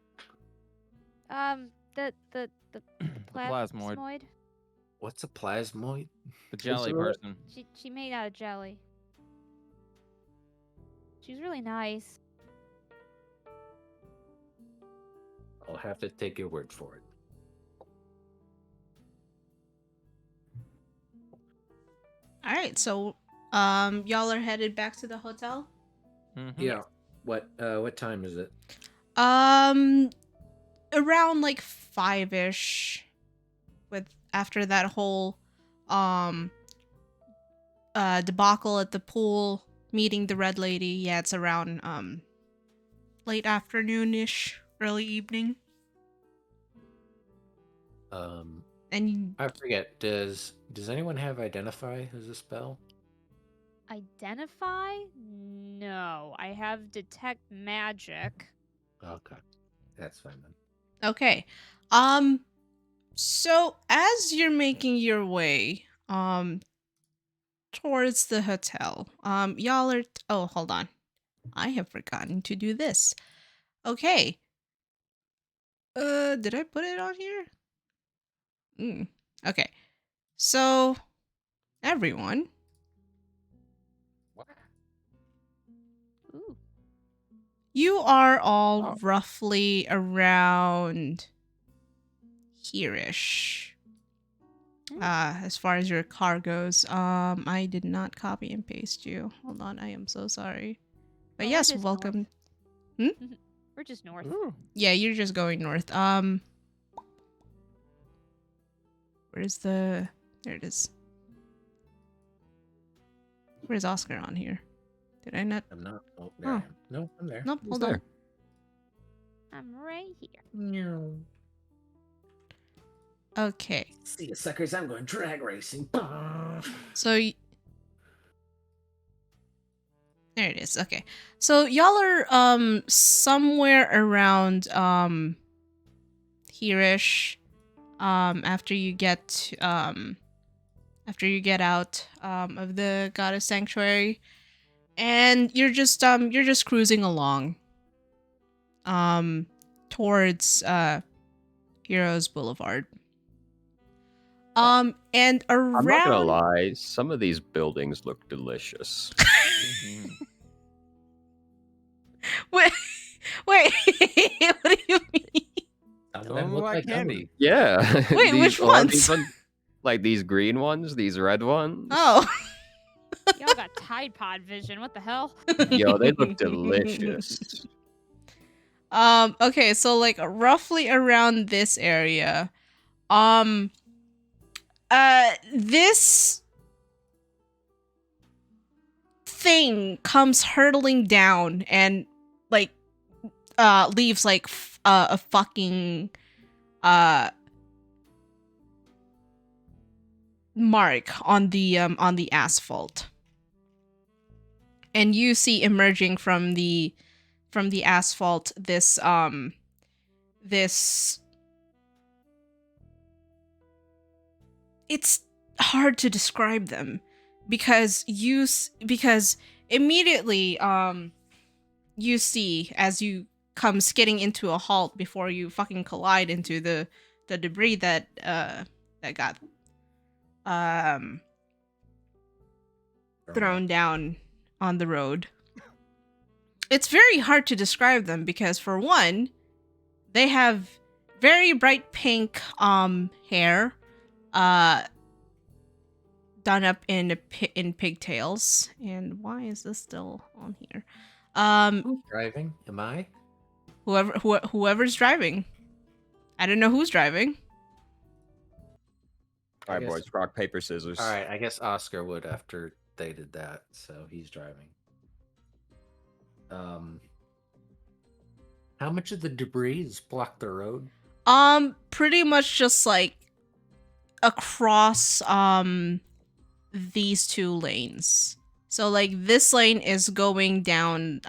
The
Plasmoid.
plasmoid.
What's a plasmoid?
The jelly
What's
person.
She made out of jelly. She was really nice.
I'll have to take your word for it.
All right, so y'all are headed back to the hotel.
Mm-hmm.
Yeah. What time is it?
Around like 5ish, with after that whole debacle at the pool, meeting the red lady. Yeah, it's around late afternoonish, early evening. And
I forget. Does anyone have identify as a spell?
Identify? No. I have detect magic.
Okay, that's fine then.
okay. So as you're making your way towards the hotel, y'all are oh, hold on. I have forgotten to do this. Okay. Did I put it on here? Okay. So everyone,
Ooh.
you are all
Oh.
roughly around here-ish. As far as your car goes, I did not copy and paste you. Hold on, I am so sorry. But
Oh, we're
yes,
just
welcome.
We're just north.
Ooh.
Yeah, you're just going north. Where's the? There it is. Where's Oscar on here? Did I not?
I'm not. Oh, there I
Oh.
am. No, I'm there.
Nope.
He's
Hold
there.
on.
I'm right here.
No.
Okay.
See you, suckers. I'm going drag racing.
So there it is. Okay. So y'all are somewhere around here-ish. After you get out of the goddess sanctuary, and you're just cruising along towards Heroes Boulevard. And around
I'm not gonna lie, some of these buildings look delicious.
Mhm.
Wait, what do you mean?
Some of
Some
them
of them
look
like
like
candy.
Yeah.
Wait, which
a lot of
ones?
like these green ones, these red ones.
Oh.
Y'all got Tide Pod vision. What the hell?
Yo, they look delicious.
Okay, so like roughly around this area. This thing comes hurtling down and like leaves like a fucking mark on the asphalt. And you see emerging from the asphalt this it's hard to describe them because because immediately you see as you come skidding into a halt before you fucking collide into the debris that got thrown down on the road. It's very hard to describe them because for one, they have very bright pink hair done up in pigtails. And why is this still on here?
Who's driving? Am I?
Whoever's driving. I don't know who's driving.
All right,
guess-
boys, rock, paper, scissors.
All right, I guess Oscar would after they did that, so he's driving. How much of the debris has blocked the road?
Pretty much just like across these two lanes. So like this lane is going down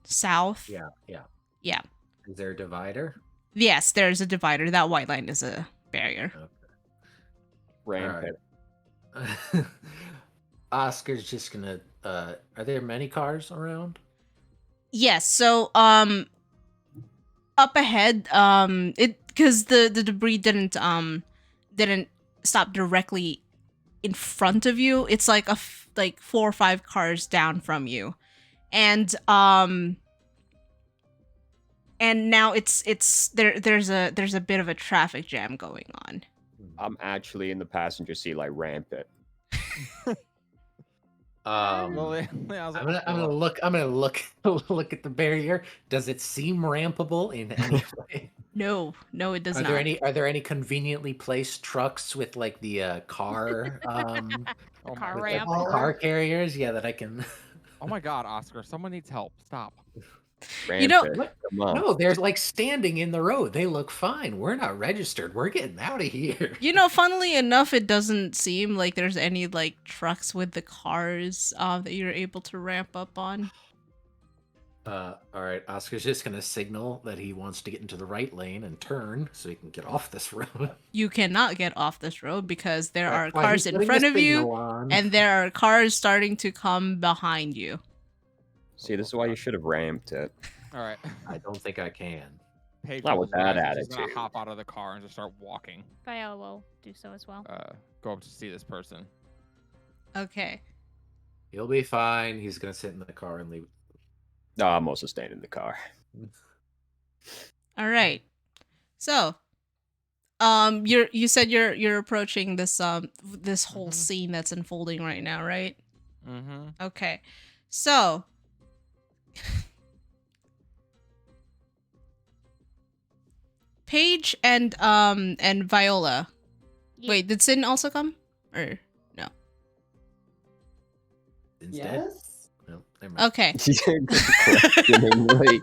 south.
Yeah.
Yeah.
Is there a divider?
Yes, there's a divider. That white line is a barrier.
Rampant.
Right. Oscar's just gonna. Are there many cars around?
Yes, so up ahead, it because the debris didn't stop directly in front of you. It's like like 4 or 5 cars down from you, and now it's there's a bit of a traffic jam going on.
I'm actually in the passenger seat, like rampant.
Well,
I'm
yeah, I was like,
gonna look. I'm gonna look look at the barrier. Does it seem rampable in any way?
No, it does
Are
not.
there any conveniently placed trucks with like the car
oh
car
my,
ramp.
car carriers? Yeah, that I can.
oh my god, Oscar, someone needs help. Stop.
Ramp
know-
it.
What?
Come on.
No, they're like standing in the road. They look fine. We're not registered. We're getting out of here.
Funnily enough, it doesn't seem like there's any like trucks with the cars that you're able to ramp up on.
All right, Oscar's just gonna signal that he wants to get into the right lane and turn so he can get off this road.
You cannot get off this road because there are
That's why
cars
he's
in
putting
front
the
of you,
signal on.
and there are cars starting to come behind you.
See, this is why you should have ramped it.
All right.
I don't think I can.
Paige
Not
will
with that
rise, she's gonna
attitude.
hop out of the car and just start walking.
Viola will do so as well.
Go up to see this person.
Okay.
He'll be fine. He's gonna sit in the car and leave.
No, I'm also staying in the car.
All right. So, you said you're approaching this this whole
Mhm.
scene that's unfolding right now, right?
Mm-hmm.
Okay. So, Paige and Viola.
Ye-
Wait, did Sin also come? Or no?
Instead,
Yes.
no, never mind.
Okay.
Questioningly.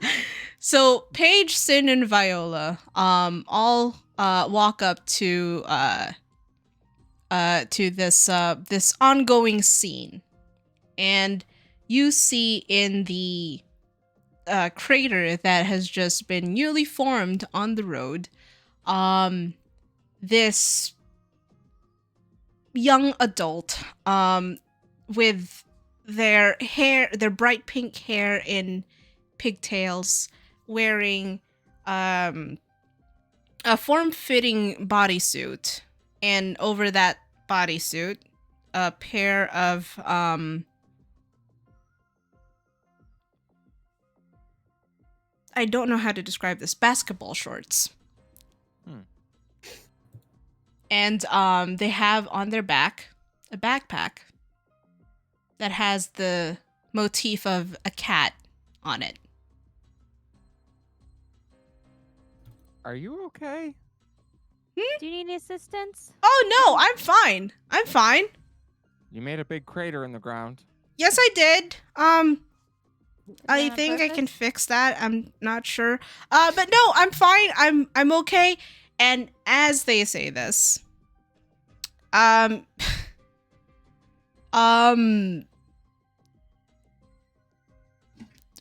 So Paige, Sin, and Viola all walk up to this ongoing scene, and you see in the crater that has just been newly formed on the road, this young adult with their bright pink hair in pigtails, wearing a form-fitting bodysuit, and over that bodysuit a pair of I don't know how to describe this, basketball shorts. And they have on their back a backpack that has the motif of a cat on it.
Are you okay?
Do you need assistance?
Oh no, I'm fine. I'm fine.
You made a big crater in the ground.
Yes, I did.
Is
I
that on
think I can
purpose?
fix that. I'm not sure. But no, I'm fine. I'm okay. And as they say this, um,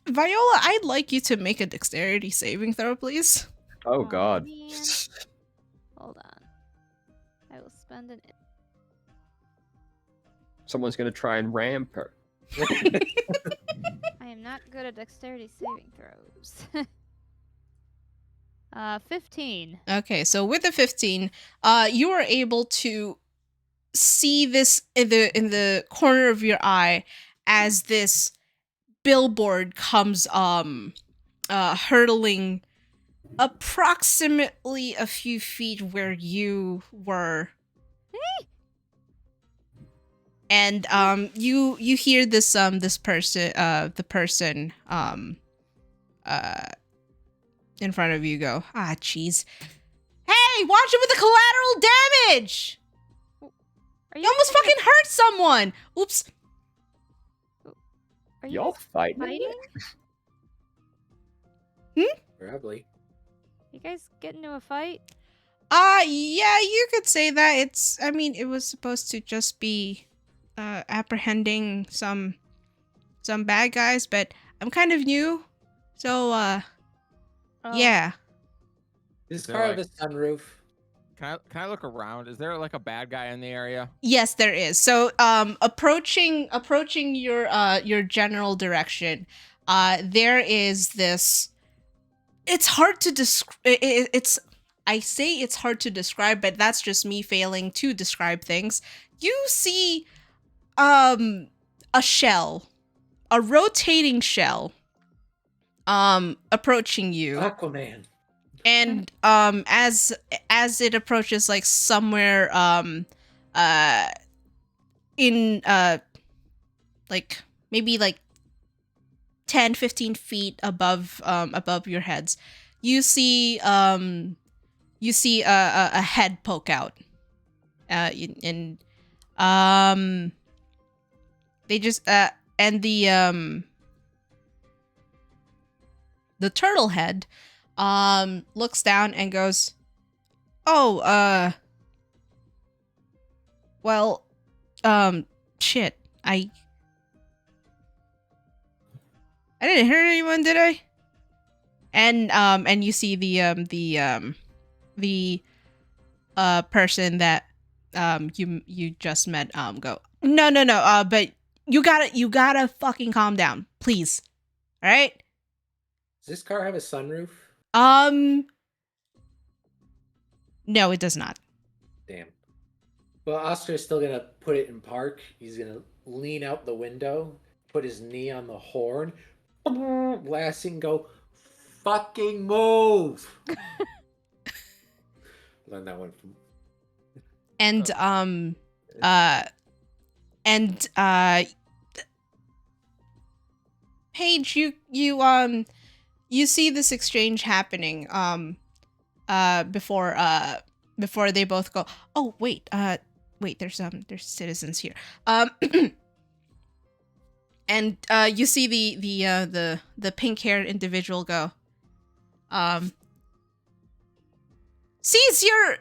Viola, I'd like you to make a dexterity saving throw, please.
Oh
Aw,
god.
man. Hold on. I will spend an.
Someone's gonna try and ramp her.
I am not good at dexterity saving throws. 15.
Okay, so with the 15, you are able to see this in the corner of your eye as this billboard comes hurtling approximately a few feet where you were. And you hear this this person the person in front of you go, ah, jeez, hey, watch it with the collateral damage.
Are
You almost fucking hurt someone. Oops.
Are you
Y'all
guys
fighting?
fighting?
Probably.
You guys get into a fight?
Yeah, you could say that. I mean, it was supposed to just be apprehending some bad guys, but I'm kind of new. So
Oh,
yeah.
This
They're
car
like-
have a sunroof.
Can I look around? Is there like a bad guy in the area?
Yes, there is. So approaching your general direction, there is this. It's hard to describe. I say it's hard to describe, but that's just me failing to describe things. You see a shell, a rotating shell approaching you.
Aquaman.
And as it approaches like somewhere in like maybe like 10-15 feet above your heads, you see a head poke out, and they just and turtle head looks down and goes, "Oh, well, shit. I didn't hurt anyone, did I?" And you see the person that you just met go, "No, but you gotta fucking calm down, please. All right?"
Does this car have a sunroof?
No, it does not.
Damn. Well, Oscar's still gonna put it in park. He's gonna lean out the window, put his knee on the horn, blasting, go, fucking move. Learned that one from.
And Paige, you see this exchange happening before they both go, "Oh, wait, there's citizens here." And you see the pink-haired individual go, "Cease your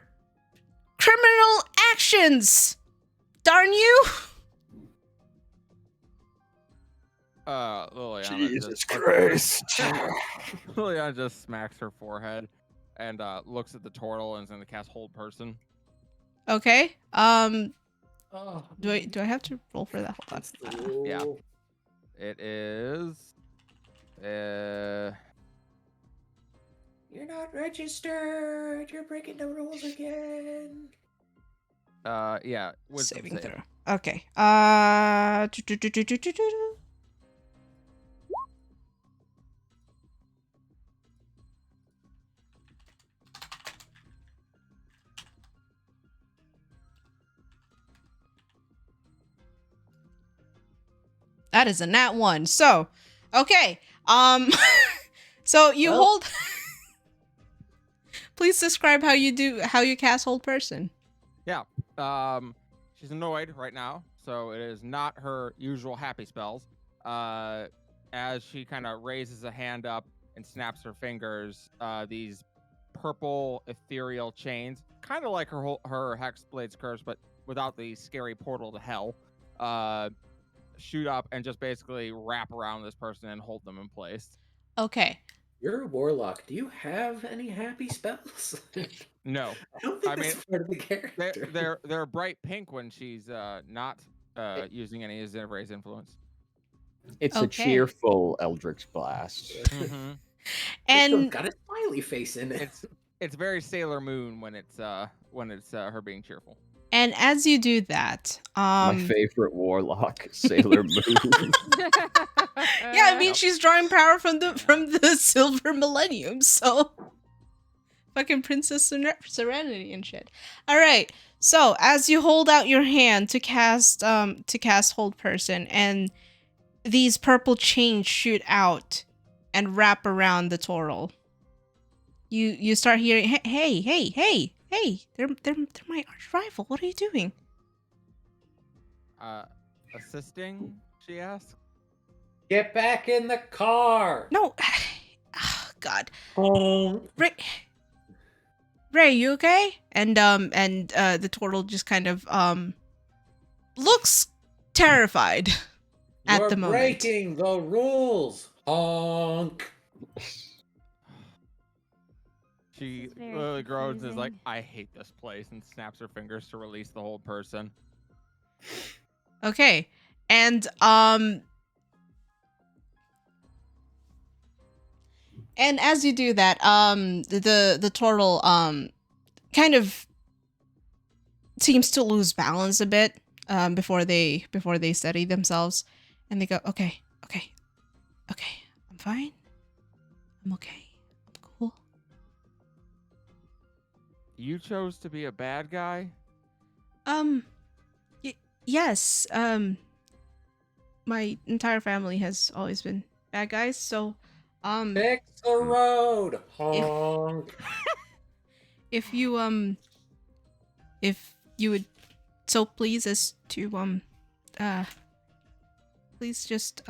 criminal actions, darn you!"
Liliana
Jesus Christ.
Liliana just smacks her forehead and looks at the turtle and is going to cast Hold Person.
Okay.
Oh,
Do I have to roll for that? Hold
that's
on.
the rule.
yeah. It is.
You're not registered. You're breaking the rules again.
Yeah. Wisdom
Saving
save.
throw. Okay. That is a nat 1. So, okay. So you hold. Please describe how you cast Hold Person.
Yeah. She's annoyed right now, so it is not her usual happy spells. As she kind of raises a hand up and snaps her fingers, these purple ethereal chains, kind of like her Hexblade's curse, but without the scary portal to hell, shoot up and just basically wrap around this person and hold them in place.
Okay.
You're a warlock. Do you have any happy spells?
No.
I don't think that's part of the character.
They're bright pink when she's not using any of Xenobrae's influence.
It's a
Okay.
cheerful Eldritch Blast.
Mm-hmm.
And
got a smiley face in it.
It's very Sailor Moon when it's her being cheerful.
and as you do that,
My favorite warlock, Sailor Moon.
yeah, I mean she's drawing power from the Silver Millennium, so fucking Princess Serenity and shit. All right. So as you hold out your hand to cast Hold Person, and these purple chains shoot out and wrap around the turtle, you start hearing, hey, they're my arch rival. What are you doing?
Assisting? She asks.
Get back in the car.
No. Oh, God.
Oh.
Ray, you okay? And the turtle just kind of looks terrified at the moment.
You're breaking the rules. Honk.
She
very
literally groans and is like,
confusing.
I hate this place, and snaps her fingers to release the Hold Person.
Okay. And as you do that, the turtle kind of seems to lose balance a bit before they steady themselves, and they go, okay, I'm fine, I'm okay, I'm cool.
You chose to be a bad guy?
Yes, my entire family has always been bad guys, so
Fix the road. Honk.
if you would so please as to please just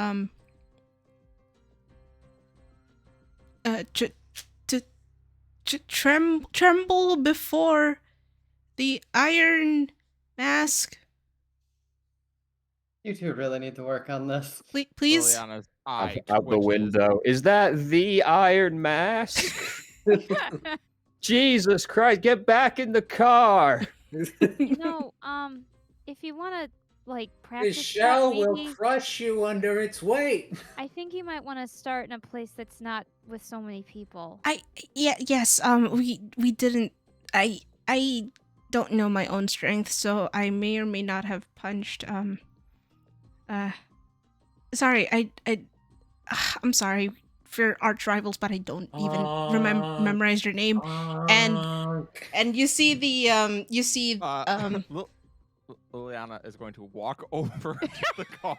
tremble before the iron mask.
You two really need to work on this.
Please.
Liliana's eye
Out the
twitches.
window. Is that the Iron Mask? Jesus Christ, get back in the car!
You know, if you want to like
The
practice that,
shell will
maybe
crush you under its weight.
I think you might want to start in a place that's not with so many people.
Yes. We didn't. I don't know my own strength, so I may or may not have punched. Sorry. I'm sorry for arch rivals, but I don't even memorize your name. And you see the
Liliana is going to walk over to the car.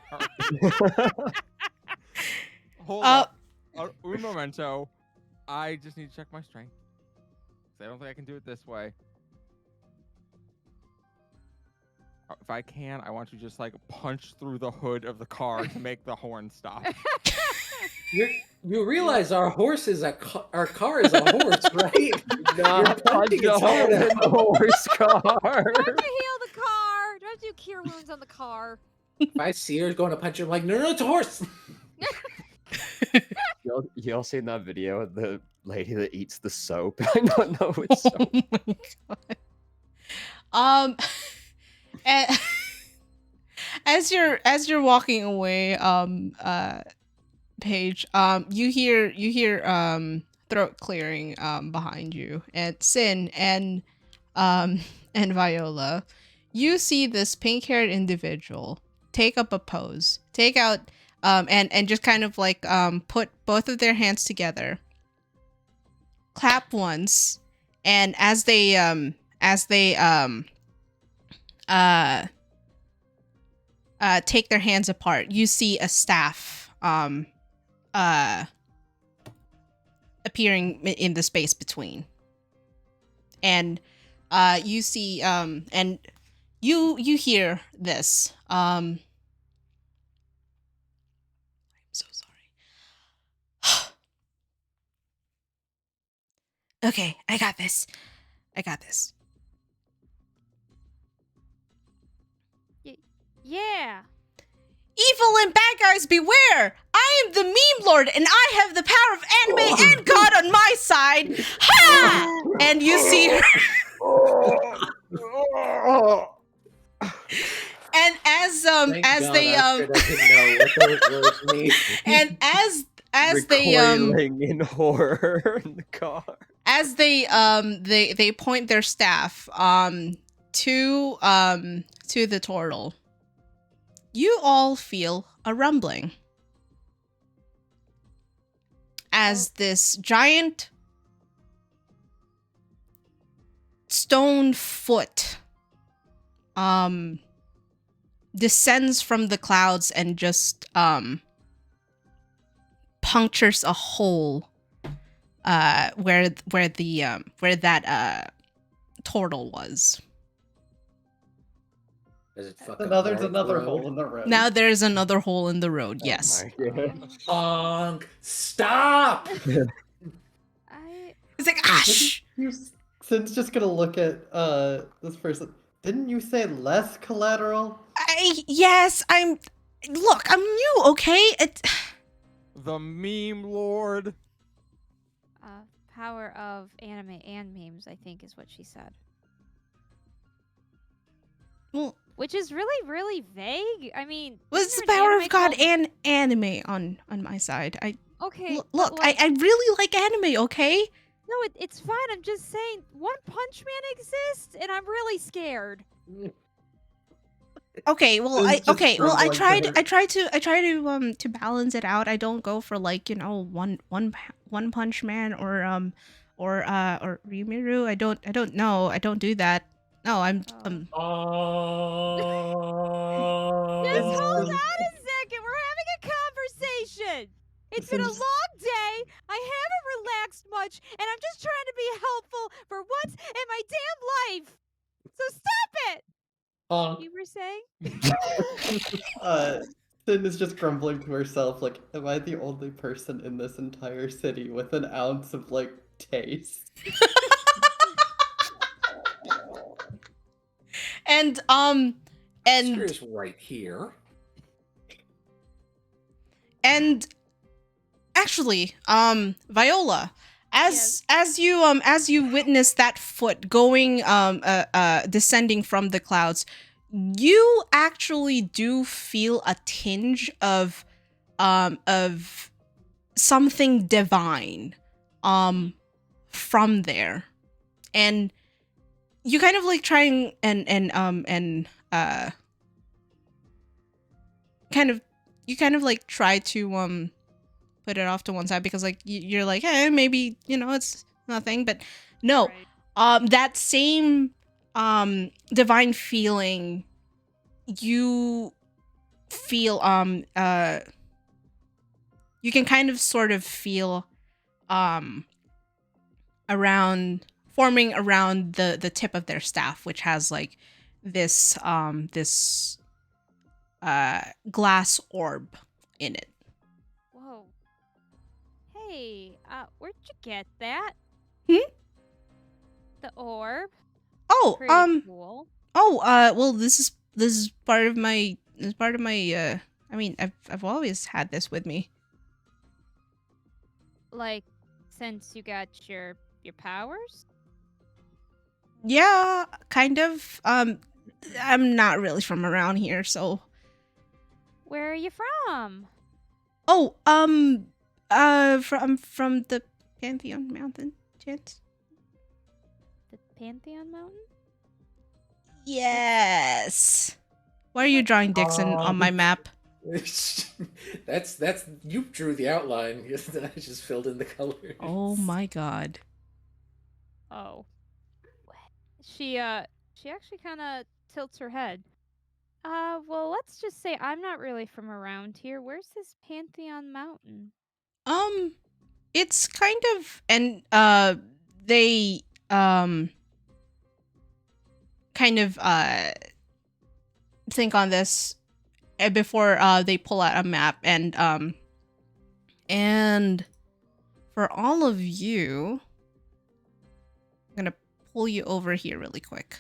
Hold up. Un momento. I just need to check my strength. I don't think I can do it this way. If I can, I want you to just like punch through the hood of the car to make the horn stop.
You realize our horse is our car is a horse, right?
Not punch the hole in the horse car.
Don't you heal the car? Don't you cure wounds on the car?
If I see her going to punch her, I'm like, no, it's a horse.
Y'all seen that video of the lady that eats the soap? I don't know it's soap.
Oh my god. As you're walking away, Paige, you hear throat clearing behind you, and Sin and Viola. You see this pink-haired individual take up a pose, take out and just kind of like put both of their hands together, clap once, and as they take their hands apart, you see a staff appearing in the space between, and you see and you hear this. I'm so sorry. Okay, I got this.
Yeah.
Evil and bad guys beware! I am the meme lord, and I have the power of anime and God on my side. Ha! And you see her. And as
Thank
as
God
they
Astrid doesn't know what those words mean.
and as they
Recoiling in horror in the car.
as they point their staff to the turtle, you all feel a rumbling as this giant stone foot descends from the clouds and just punctures a hole where that turtle was.
Does it fuck
So now
up
there's
our
another
road?
hole in the road.
Now there's another hole in the road. Yes.
Oh my God.
Honk! Stop!
It's like, ah, shh.
Sin's just gonna look at this person. Didn't you say less collateral?
Yes, I'm new, okay?
The meme lord.
Power of anime and memes, I think, is what she said.
Well,
Which is really, really vague. I mean,
what's the
isn't there an
power
anime
of God
called-
and anime on my side?
Okay,
Look,
but, like,
I really like anime, okay?
No, it's fine. I'm just saying, One Punch Man exists, and I'm really scared.
Okay, well,
It's just
I
struggling
try
to-
to balance it out. I don't go for like, one punch man or Rimuru. I don't know. I don't do that. No, I'm
Just hold on a second. We're having a conversation. It's been a
Seems-
long day. I haven't relaxed much, and I'm just trying to be helpful for once in my damn life. So stop it.
Honk.
You were saying?
Sin is just grumbling to herself, like, am I the only person in this entire city with an ounce of, like, taste?
And
Oscar's right here.
and actually, Viola, as you witness that foot going descending from the clouds, you actually do feel a tinge of something divine from there. And you kind of like trying and kind of like try to put it off to one side because like you're like, hey, maybe it's nothing, but no.
Right.
That same divine feeling you feel you can kind of sort of feel around forming around the tip of their staff, which has like this glass orb in it.
Whoa. Hey, where'd you get that?
Hmm?
The orb?
Oh,
Pretty cool.
well, this is part of my I mean, I've always had this with me.
Like, since you got your powers?
Yeah, kind of. I'm not really from around here, so.
Where are you from?
Oh, from the Pantheon Mountain, Chance.
The Pantheon Mountain?
Yes. Why are you drawing Dixon on my map?
that's you drew the outline. I just filled in the colors.
Oh my god.
Oh. She actually kind of tilts her head. Well, let's just say I'm not really from around here. Where's this Pantheon Mountain?
It's kind of and they kind of think on this before they pull out a map and for all of you, I'm gonna pull you over here really quick.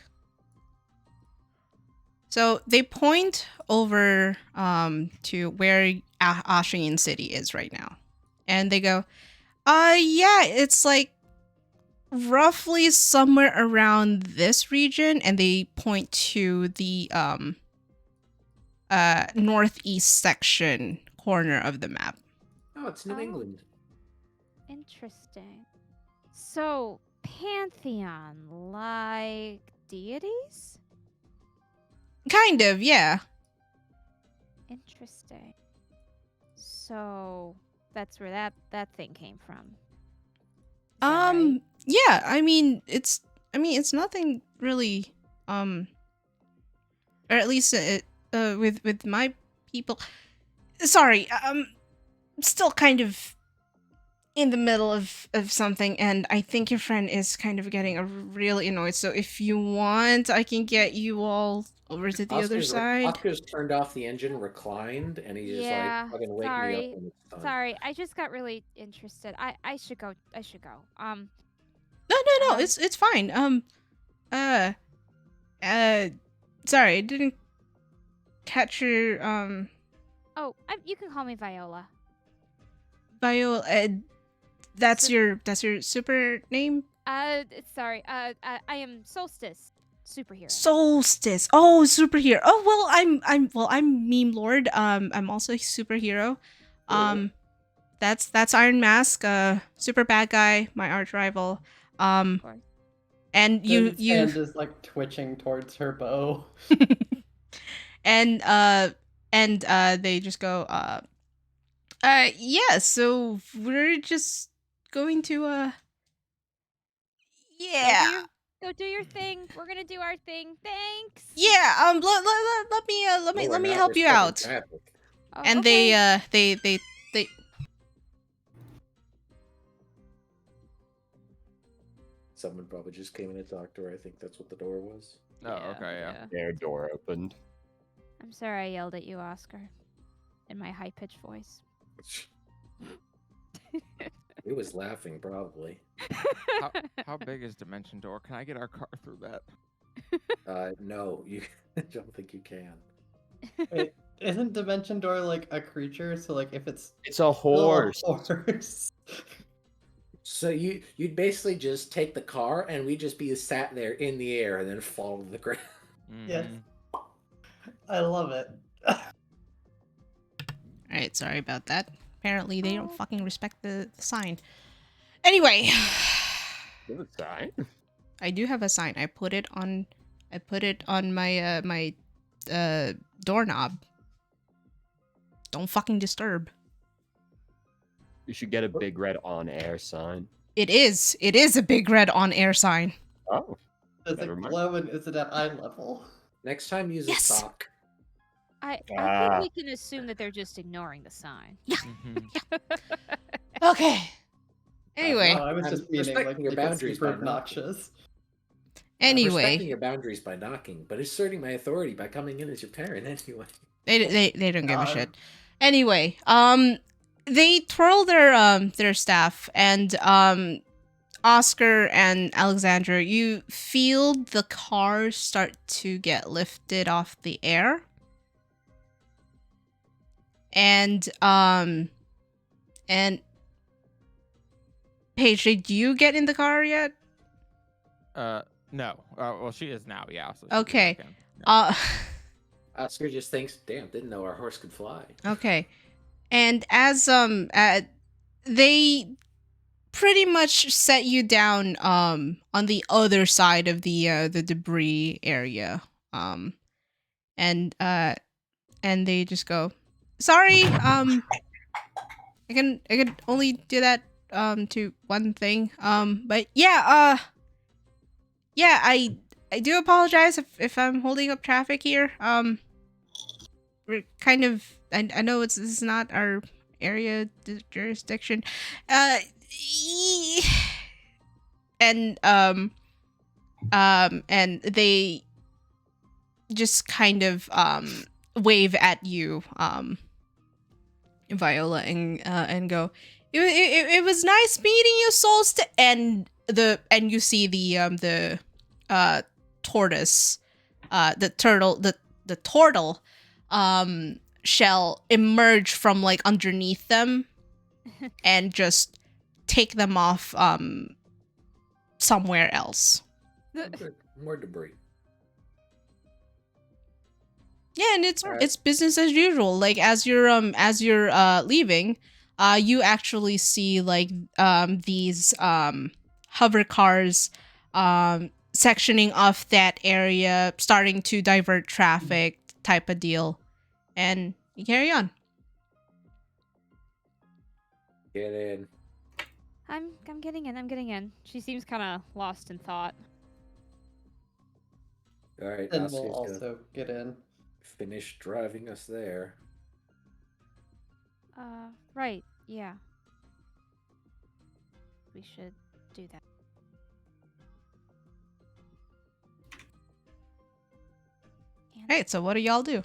So they point over to where Ashian City is right now, and they go, yeah, it's like roughly somewhere around this region, and they point to the northeast section corner of the map.
Oh, it's New England.
Interesting. So, Pantheon, like deities?
Kind of, yeah.
Interesting. So, that's where that thing came from. Is that right?
Yeah, I mean it's nothing really or at least with my people. Sorry, still kind of in the middle of something, and I think your friend is kind of getting really annoyed. So if you want, I can get you all over to the other side.
Oscar's turned off the engine, reclined, and he's just like, fucking wake me up when it's done.
Sorry, I just got really interested. I should go.
No, it's fine. Sorry, I didn't catch your
Oh, you can call me Viola.
Viola. That's your super name?
Sorry. I am Solstice, superhero.
Solstice. Oh, superhero. Oh, well, I'm Meme Lord. I'm also a superhero. That's Iron Mask, super bad guy, my arch rival.
Of course.
And
His hand is like twitching towards her bow.
and they just go yeah, so we're just going to yeah.
Go do your thing. We're gonna do our thing. Thanks.
Yeah, let me help you out.
Oh,
And
okay.
they
Someone probably just came in and talked to her. I think that's what the door was.
Oh, okay, yeah.
Their door opened.
I'm sorry I yelled at you, Oscar. in my high-pitched voice.
He was laughing, probably.
How big is Dimension Door? Can I get our car through that?
No, you I don't think you can.
Wait, isn't Dimension Door like a creature? So like if it's
It's a horse.
horse.
So you'd basically just take the car and we'd just be sat there in the air and then fall to the ground.
Yes.
Mhm.
I love it.
Alright, sorry about that. Apparently they don't fucking respect the sign. Anyway.
Good sign.
I do have a sign. I put it on my my doorknob. Don't fucking disturb.
You should get a big red on air sign.
It is a big red on air sign.
Oh.
Does
Never
it
mind.
glow and is it at eye level?
Next time, use
Yes.
a sock.
I think
Ah.
we can assume that they're just ignoring the sign.
Mhm.
Okay. Anyway.
No, I was
I'm
just meaning like
respecting your
make it
boundaries
super
by knocking.
obnoxious.
I'm respecting
Anyway.
your boundaries by knocking, but asserting my authority by coming in as your parent anyway.
They don't give a
God.
shit. Anyway, they twirl their staff, and Oscar and Alexandra, you feel the car start to get lifted off the air. And Paige, did you get in the car yet?
No. Well, she is now. Yeah. So
Okay.
Yeah.
Oscar just thinks, damn, didn't know our horse could fly.
Okay. And as they pretty much set you down on the other side of the debris area. And they just go, "Sorry, I can only do that to one thing. But yeah, I do apologize if I'm holding up traffic here. We're kind of I know this is not our area jurisdiction. And they just kind of wave at you, Viola, and go, it was nice meeting you, souls. And you see the tortoise, the turtle shell emerge from like underneath them and just take them off somewhere else.
More debris.
Yeah, and
Alright.
it's business as usual. Like as you're leaving, you actually see like these hover cars sectioning off that area, starting to divert traffic type of deal. And you carry on.
Get in.
I'm getting in. I'm getting in. She seems kind of lost in thought.
All right,
And
Oscar's
we'll
gonna
also get in.
finish driving us there.
Right. Yeah. We should do that.
Right, so what do y'all do?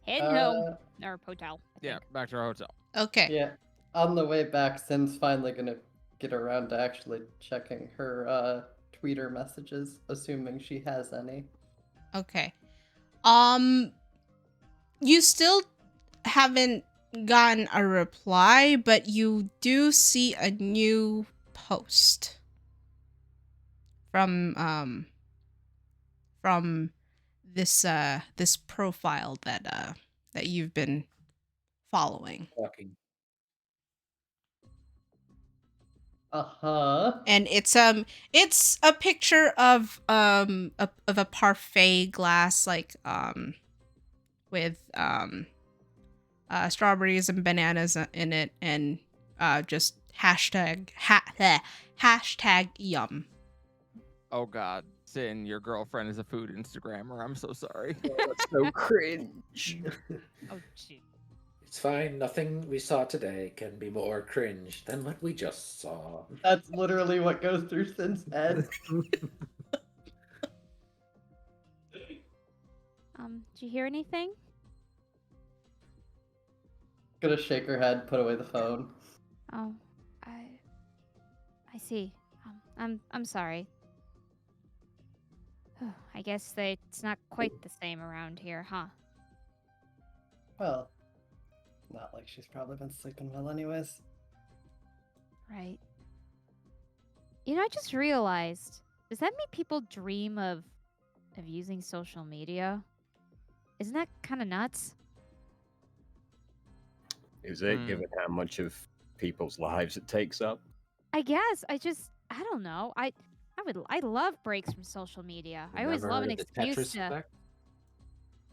Head home. Or hotel. I
Yeah.
think.
Back to our hotel.
Okay.
Yeah. On the way back, Sin's finally gonna get around to actually checking her tweeter messages, assuming she has any.
Okay. You still haven't gotten a reply, but you do see a new post from this profile that you've been following.
Walking.
Uh-huh.
And it's a picture of a parfait glass, like with strawberries and bananas in it, and just hashtag yum.
Oh God, Sin, your girlfriend is a food Instagrammer. I'm so sorry.
That's so cringe.
Oh, shoot.
It's fine. Nothing we saw today can be more cringe than what we just saw.
That's literally what goes through Sin's head.
Did you hear anything?
Gonna shake her head, put away the phone.
Oh, I see. I'm sorry. I guess it's not quite the same around here, huh?
Well, not like she's probably been sleeping well anyways.
Right. I just realized, does that mean people dream of using social media? Isn't that kind of nuts?
Is it, given how much of people's lives it takes up?
I guess. I don't know. I love breaks from social media. I always
Never
love
heard
an
of the
excuse
Tetris
to.
effect?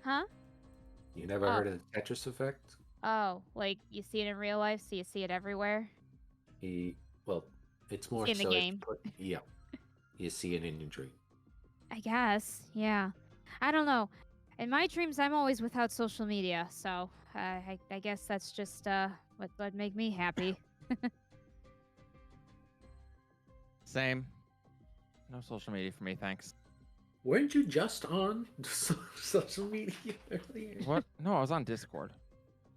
Huh?
You never
Oh.
heard of the Tetris effect?
Oh, like you see it in real life, so you see it everywhere.
Well, it's more
In the
so
game.
yeah, you see it in your dream.
I guess. Yeah. I don't know. In my dreams, I'm always without social media, so I guess that's just what would make me happy.
Same. No social media for me, thanks.
Weren't you just on social media earlier?
What? No, I was on Discord.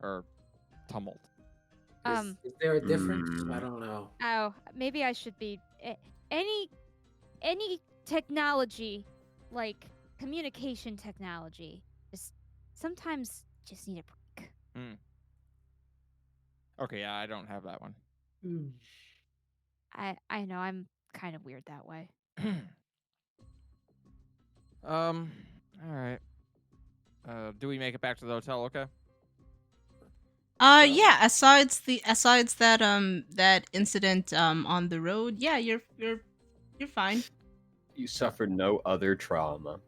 Or Tumult.
Is there a difference? I
Hmm.
don't know.
Oh, maybe I should be any technology, like communication technology, just sometimes just need a break.
Okay, yeah, I don't have that one.
I know I'm kind of weird that way.
All right. Do we make it back to the hotel? Okay.
Yeah, aside that incident on the road, yeah, you're fine.
You suffered no other trauma.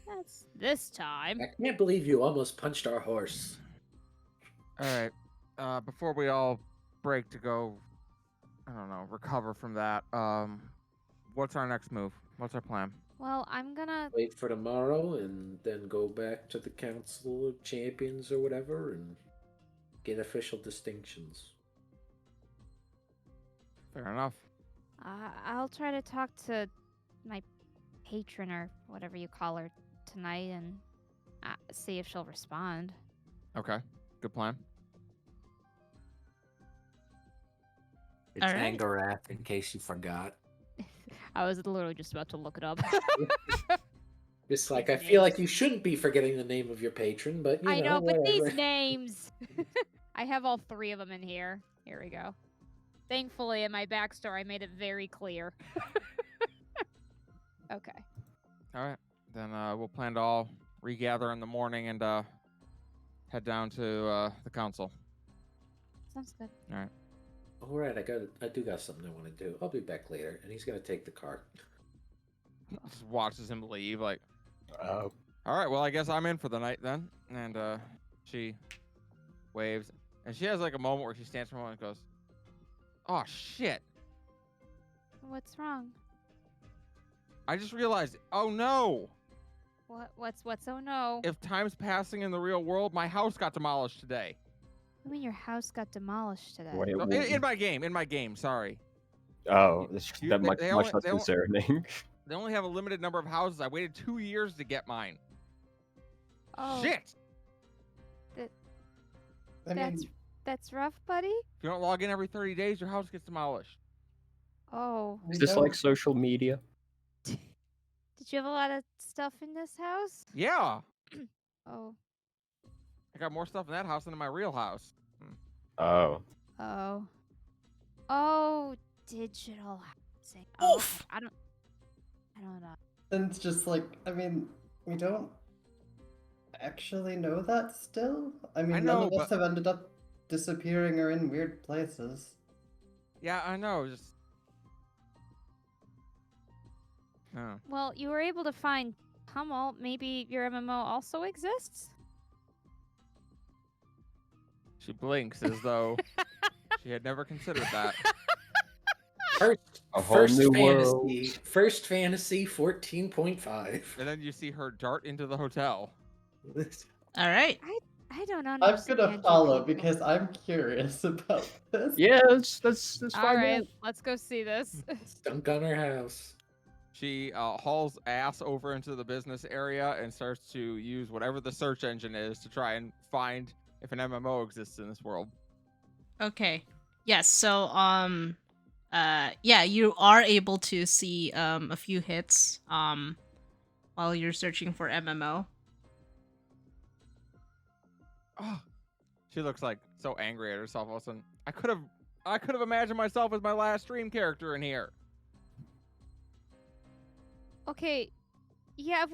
That's this time.
I can't believe you almost punched our horse.
All right. Before we all break to go, I don't know, recover from that. What's our next move? What's our plan?
Well, I'm gonna.
Wait for tomorrow and then go back to the Council of Champions or whatever and get official distinctions.
Fair enough.
I'll try to talk to my patron or whatever you call her tonight and see if she'll respond.
Okay. Good plan.
It's
All right.
Angarath, in case you forgot.
I was literally just about to look it up.
Just like,
These
I feel like
names.
you shouldn't be forgetting the name of your patron, but you
I know, but these
whatever.
names. I have all three of them in here. Here we go. Thankfully, in my backstory, I made it very clear. Okay.
All right. Then we'll plan to all regather in the morning and head down to the council.
Sounds good.
All right.
All right, I do got something I want to do. I'll be back later, and he's gonna take the car.
Just watches him leave. Like,
Oh.
all right. Well, I guess I'm in for the night then. And she waves, and she has like a moment where she stands for a moment and goes, "Oh shit!
What's wrong?
I just realized. Oh no!
What's oh no?
If time's passing in the real world, my house got demolished today.
I mean, your house got demolished today.
Wait,
No, in my game. Sorry.
oh,
You-
that
they-
much,
they
much
only-
less
they only-
concerning.
They only have a limited number of houses. I waited 2 years to get mine.
Oh,
Shit!
I mean,
that's rough, buddy.
If you don't log in every 30 days, your house gets demolished.
Oh,
we
Is this
don't-
like social media?
did you have a lot of stuff in this house?
Yeah.
Oh,
I got more stuff in that house than in my real house.
Oh.
oh, digital housing. Oh,
Oof.
I don't know.
And it's just like, I mean, we don't actually know that still. I mean,
know,
none of us
but-
have ended up disappearing or in weird places.
Yeah, I know. Just. Oh.
Well, you were able to find Tumult. Maybe your MMO also exists?
She blinks as though she had never considered that.
A whole new
fantasy, First Fantasy 14.5.
And then you see her dart into the hotel.
All right.
I don't
I'm
understand.
gonna
you
follow
people.
because I'm curious about this.
Yeah, let's
All
find
right,
out.
let's go see this.
Stunk on her house.
She hauls ass over into the business area and starts to use whatever the search engine is to try and find if an MMO exists in this world.
Okay. Yes. So yeah, you are able to see a few hits while you're searching for MMO.
Oh, she looks like so angry at herself. All of a sudden, I could have imagined myself as my last stream character in here.
Okay, yeah,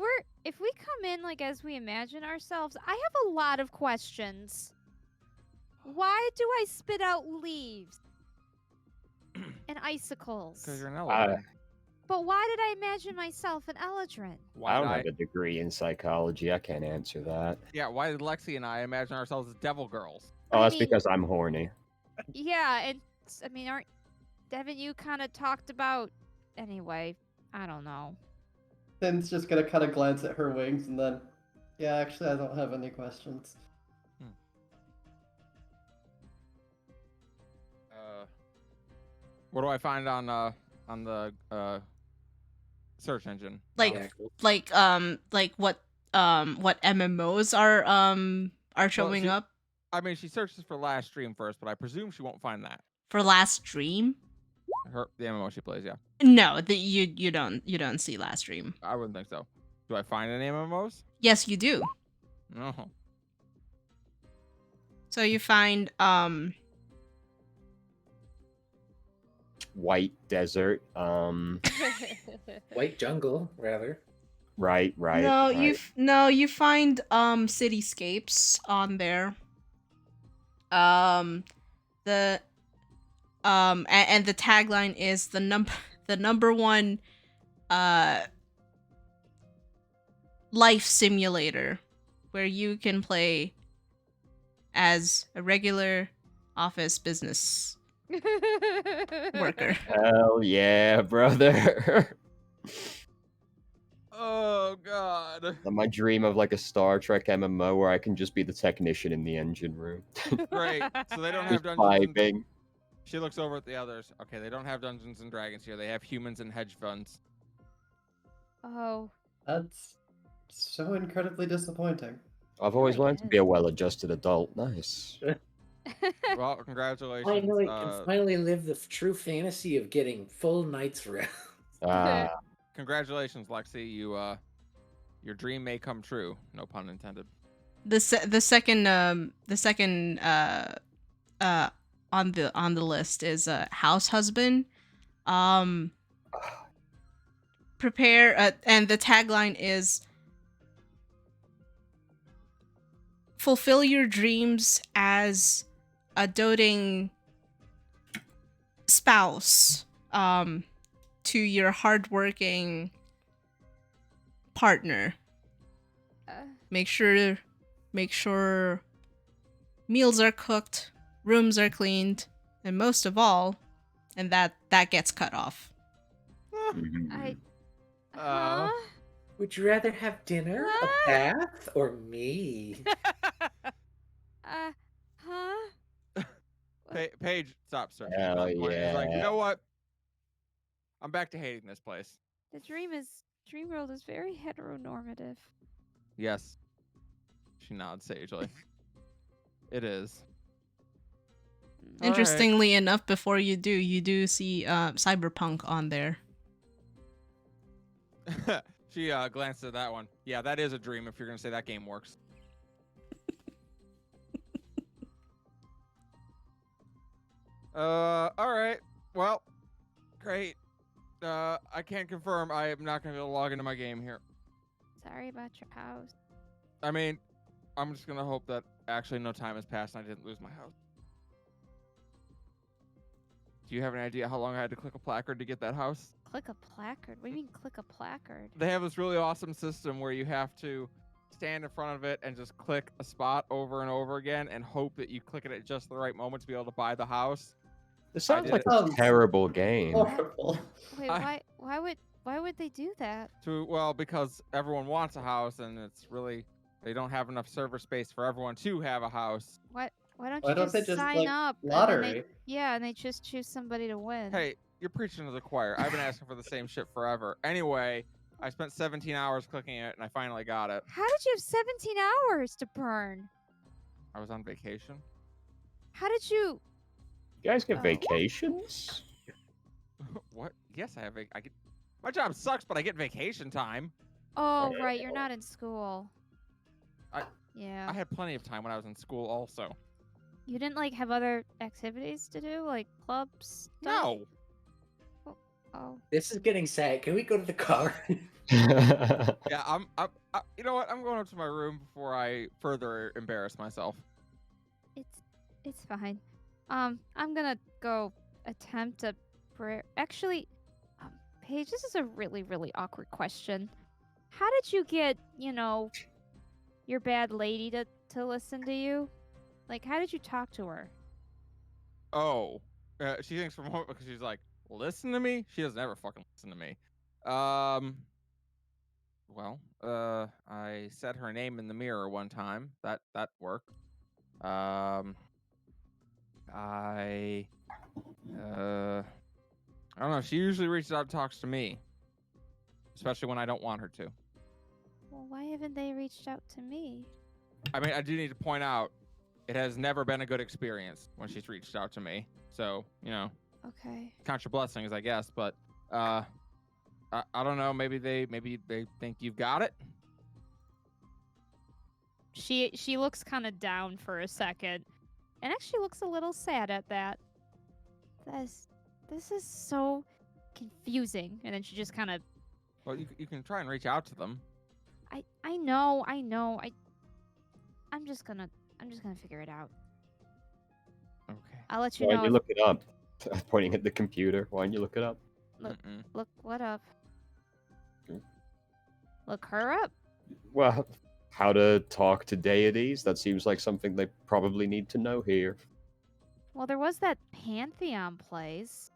if we come in like as we imagine ourselves, I have a lot of questions. Why do I spit out leaves and icicles?
Because you're an elevator.
But why did I imagine myself an Eladrin?
Why
I
did
don't have a degree in psychology. I can't answer that.
Yeah, why did Lexi and I imagine ourselves as devil girls?
Oh,
I
that's
mean-
because I'm horny.
Yeah, and I mean, haven't you kind of talked about anyway? I don't know.
Finn's just gonna kind of glance at her wings and then, yeah, actually, I don't have any questions.
What do I find on the search engine?
Like what MMOs are showing
she-
up
I mean, she searches for last stream first, but I presume she won't find that.
for last stream?
The MMO she plays, yeah.
No, you don't see last stream.
I wouldn't think so. Do I find any MMOs?
Yes, you do.
No.
So you find
White desert.
White jungle, rather.
Right.
no,
right.
you find cityscapes on there. The and the tagline is the number one life simulator where you can play as a regular office business worker.
Hell yeah, brother.
Oh god.
My dream of like a Star Trek MMO where I can just be the technician in the engine room.
Great. So they don't
Just
have Dungeons and...
piping.
She looks over at the others. Okay, they don't have Dungeons and Dragons here. They have humans and hedge funds.
Oh,
That's so incredibly disappointing.
I've always
Really
wanted to be a well-adjusted adult. Nice.
Well, congratulations.
Finally, can finally live the true fantasy of getting full night's rest.
Ah,
Congratulations, Lexi. Your dream may come true. No pun intended.
The second on the list is house husband. Prepare and the tagline is fulfill your dreams as a doting spouse to your hardworking partner. Make sure meals are cooked, rooms are cleaned, and most of all, and that gets cut off.
mhm.
Huh?
Would you rather have dinner,
What?
a bath, or me?
Huh?
Paige, stop searching.
Hell
At that point, it's like, you
yeah.
know what? I'm back to hating this place.
The dream world is very heteronormative.
Yes. She nods sagely. It is. All right.
Interestingly enough, before you do see Cyberpunk on there.
She glanced at that one. Yeah, that is a dream if you're going to say that game works. All right. Well, great. I can't confirm. I am not going to be able to log into my game here.
Sorry about your house.
I mean, I'm just going to hope that actually no time has passed and I didn't lose my house. Do you have any idea how long I had to click a placard to get that house?
Click a placard? What do you mean click a placard?
They have this really awesome system where you have to stand in front of it and just click a spot over and over again and hope that you click it at just the right moment to be able to buy the house.
This sounds
did
like
it.
a terrible game.
Horrible.
Wait, why would they do that?
Well, because everyone wants a house and it's really they don't have enough server space for everyone to have a house.
Why don't
Why
you
don't they
just
just,
sign
like,
up? and then
lottery?
and they just choose somebody to win.
Hey, you're preaching to the choir. I've been asking for the same shit forever. Anyway, I spent 17 hours clicking it and I finally got it.
How did you have 17 hours to burn?
I was on vacation.
How did you?
You guys get
Oh.
vacations?
What? Yes, I have. I get. My job sucks, but I get vacation time.
Oh, right. You're not in school. Yeah.
I had plenty of time when I was in school, also.
You didn't like have other activities to do, like clubs? Stuff?
No.
Oh.
This is getting sad. Can we go to the car?
Yeah, I'm. You know what? I'm going up to my room before I further embarrass myself.
It's fine. I'm gonna go attempt a prayer. Actually, Paige, this is a really, really awkward question. How did you get, your bad lady to listen to you? Like, how did you talk to her?
Oh, she thinks for a moment because she's like, listen to me. She doesn't ever fucking listen to me. Well, I said her name in the mirror one time. That worked. I don't know. She usually reaches out and talks to me, especially when I don't want her to.
Well, why haven't they reached out to me?
I mean, I do need to point out, it has never been a good experience when she's reached out to me. So,
Okay.
count your blessings, I guess. But I don't know. Maybe they think you've got it.
She looks kind of down for a second, and actually looks a little sad at that. This is so confusing. And then she just kind of.
Well, you can try and reach out to them.
I know. I'm just gonna figure it out.
Okay.
I'll let you
Why
know.
don't you look it up? Pointing at the computer. Why don't you look it up?
Look what up?
Hmm.
Look her up.
Well, how to talk to deities? That seems like something they probably need to know here.
Well, there was that Pantheon place.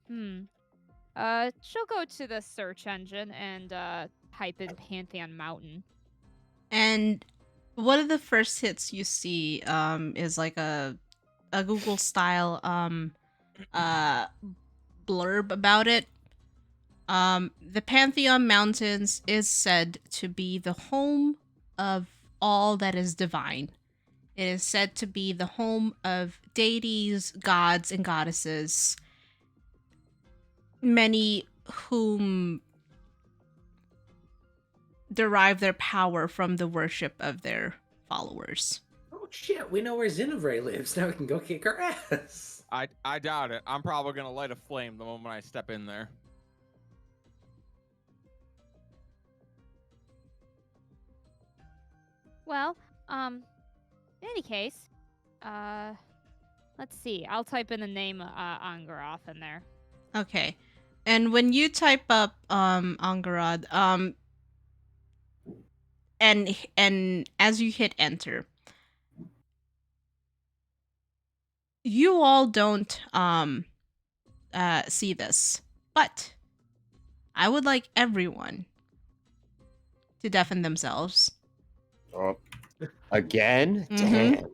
She'll go to the search engine and type in Pantheon Mountain.
And one of the first hits you see is like a Google style blurb about it. The Pantheon Mountains is said to be the home of all that is divine. It is said to be the home of deities, gods, and goddesses, many whom derive their power from the worship of their followers.
Oh shit, we know where Zinnovray lives. Now we can go kick her ass.
I doubt it. I'm probably gonna light a flame the moment I step in there.
Well, in any case, let's see. I'll type in the name Angaroth in there.
Okay. And when you type up Angarod, and as you hit enter, you all don't see this, but I would like everyone to deafen themselves.
Oh, again?
Mhm.
Damn.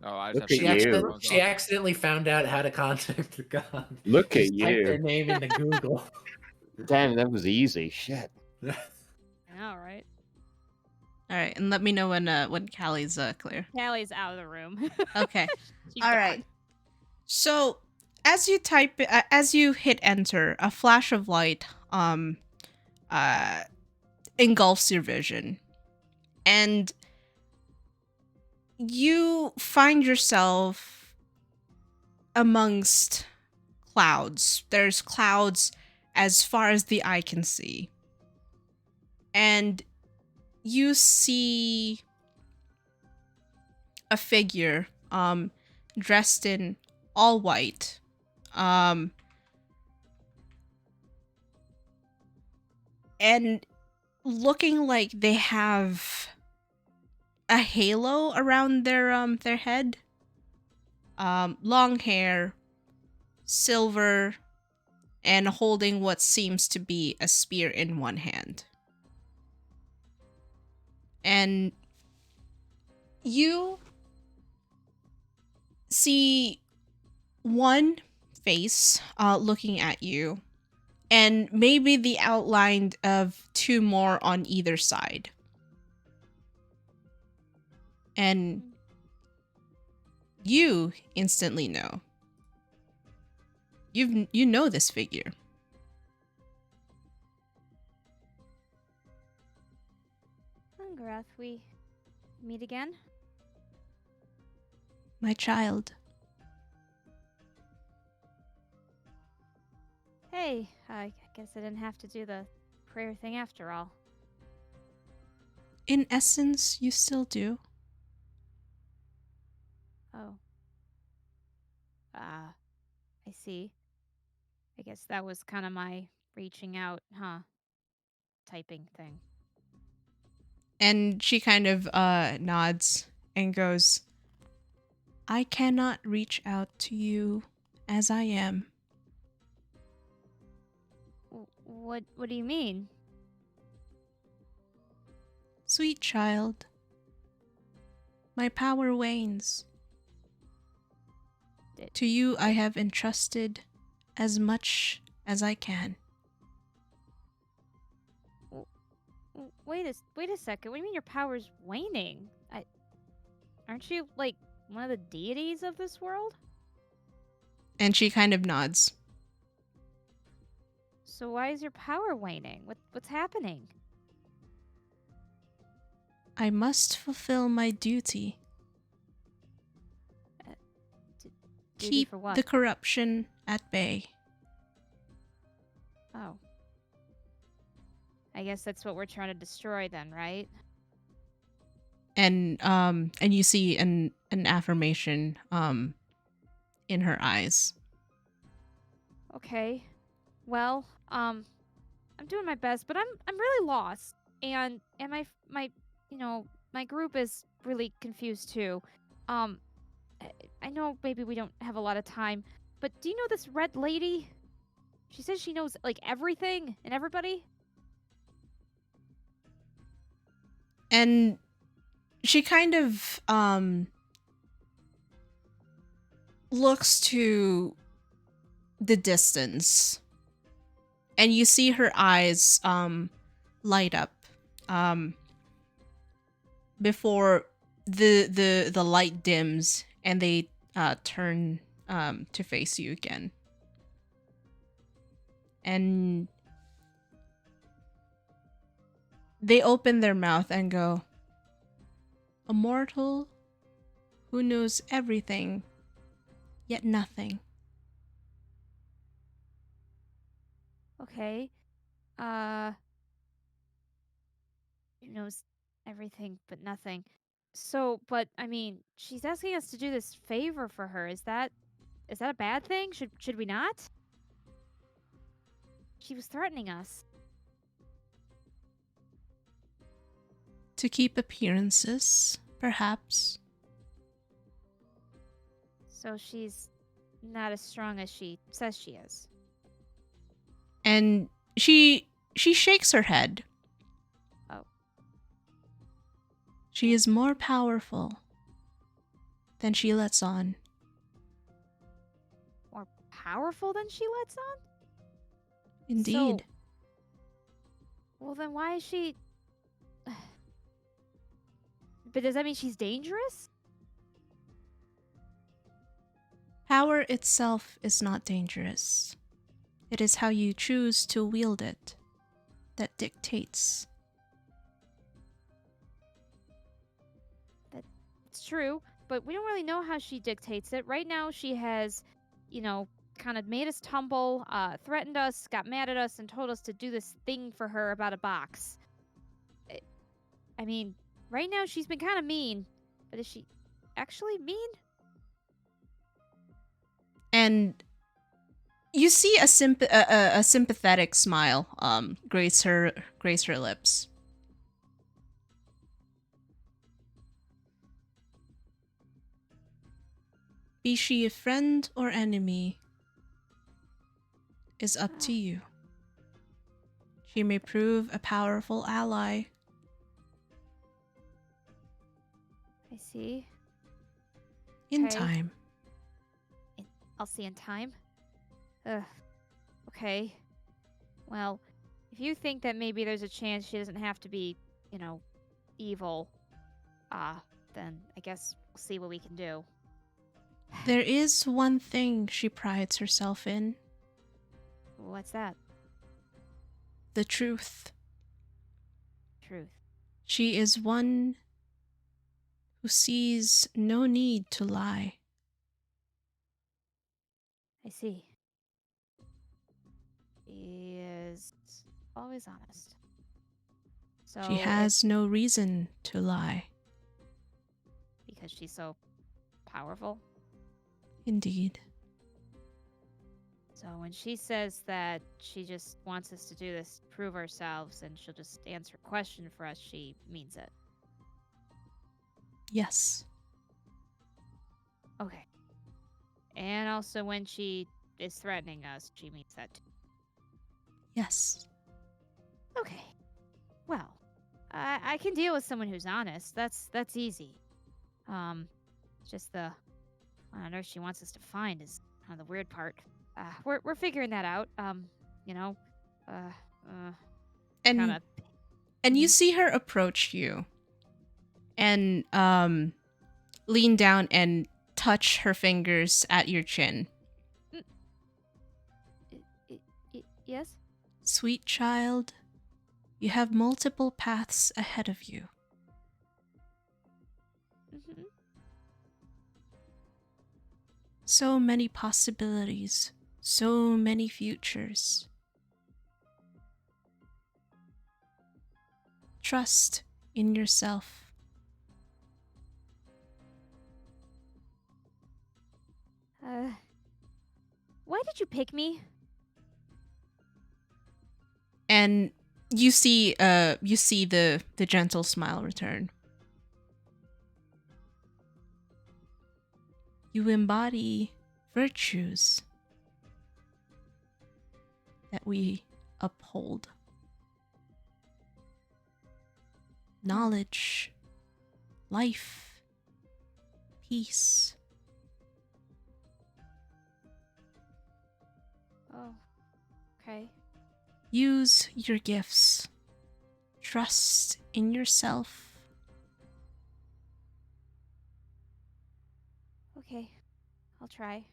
Oh, I
Look
just
at
have to
you.
She accidentally found out how to contact the god.
Look
Just
at
typed their
you.
name into Google.
Damn, that was easy. Shit.
I know, right?
All right, and let me know when Callie's clear.
Callie's out of the room.
Okay.
She's
All
gone.
right. So as you as you hit enter, a flash of light engulfs your vision, and you find yourself amongst clouds. There's clouds as far as the eye can see, and you see a figure dressed in all white, and looking like they have a halo around their head, long hair, silver, and holding what seems to be a spear in one hand. And you see one face looking at you, and maybe the outline of two more on either side. And You instantly know. You know this figure.
Ungrath, we meet again?
My child.
Hey, I guess I didn't have to do the prayer thing after all.
In essence, you still do.
Oh. I see. I guess that was kind of my reaching out, huh? Typing thing.
And she kind of nods and goes, I cannot reach out to you as I am.
What do you mean?
Sweet child, my power wanes. To you I have entrusted as much as I can.
Wait a second. What do you mean your power's waning? Aren't you like one of the deities of this world?
And she kind of nods.
So why is your power waning? What's happening?
I must fulfill my duty.
Duty
Keep
for what?
the corruption at bay.
Oh. I guess that's what we're trying to destroy then, right?
And you see an affirmation in her eyes.
Okay. Well, I'm doing my best, but I'm really lost. And my my group is really confused too. Um I know maybe we don't have a lot of time, but do you know this red lady? She says she knows like everything and everybody.
And she kind of looks to the distance, and you see her eyes light up before the light dims and they turn to face you again. And they open their mouth and go, a mortal who knows everything, yet nothing.
Okay. She knows everything but nothing. So, but I mean, she's asking us to do this favor for her. Is that a bad thing? Should we not? She was threatening us.
To keep appearances, perhaps.
So she's not as strong as she says she is.
And she shakes her head.
Oh.
She is more powerful than she lets on.
More powerful than she lets on?
Indeed.
Well, then why is she... But does that mean she's dangerous?
Power itself is not dangerous. It is how you choose to wield it that dictates.
It's true, but we don't really know how she dictates it. Right now, she has, kind of made us tumble, threatened us, got mad at us, and told us to do this thing for her about a box. I mean, right now she's been kind of mean, but is she actually mean?
And you see a sympathetic smile grace her lips. Be she a friend or enemy is up to you. She may prove a powerful ally.
I see.
In
Okay.
time.
I'll see in time. Ugh. Okay. Well, if you think that maybe there's a chance she doesn't have to be, evil, then I guess we'll see what we can do.
There is one thing she prides herself in:
What's that?
the truth.
Truth.
She is one who sees no need to lie.
I see. She is always honest. So
She has no reason to lie.
because she's so powerful.
Indeed.
So when she says that she just wants us to do this to prove ourselves and she'll just answer a question for us, she means it.
Yes.
Okay. And also when she is threatening us, she means that too.
Yes.
Okay. Well, I can deal with someone who's honest. That's easy. It's just the what on earth she wants us to find is kind of the weird part. We're figuring that out. You know, kind
And
of.
and you see her approach you and lean down and touch her fingers at your chin.
Yes.
Sweet child, you have multiple paths ahead of you.
Mm-hmm.
So many possibilities, so many futures. Trust in yourself.
Why did you pick me?
And you see the gentle smile return. You embody virtues that we uphold. Knowledge, life, peace.
Oh, okay.
Use your gifts. Trust in yourself.
Okay, I'll try.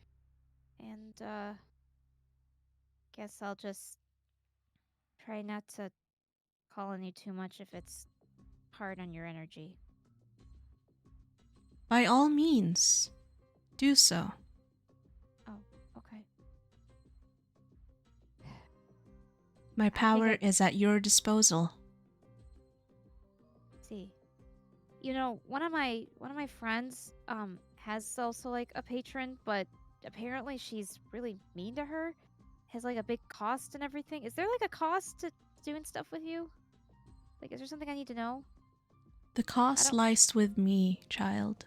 And, guess I'll just try not to call on you too much if it's hard on your energy.
By all means, do so.
Oh, okay.
My power
I
is at your disposal.
see. You know, one of my friends has also like a patron, but apparently she's really mean to her. Has like a big cost and everything. Is there like a cost to doing stuff with you? Like, is there something I need to know?
The cost
don't-
lies with me, child.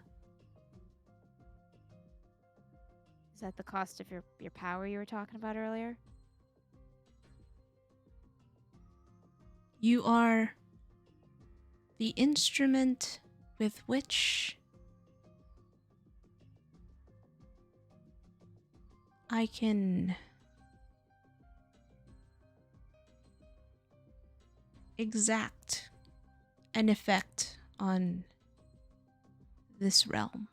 Is that the cost of your power you were talking about earlier?
You are the instrument with which I can exact an effect on this realm.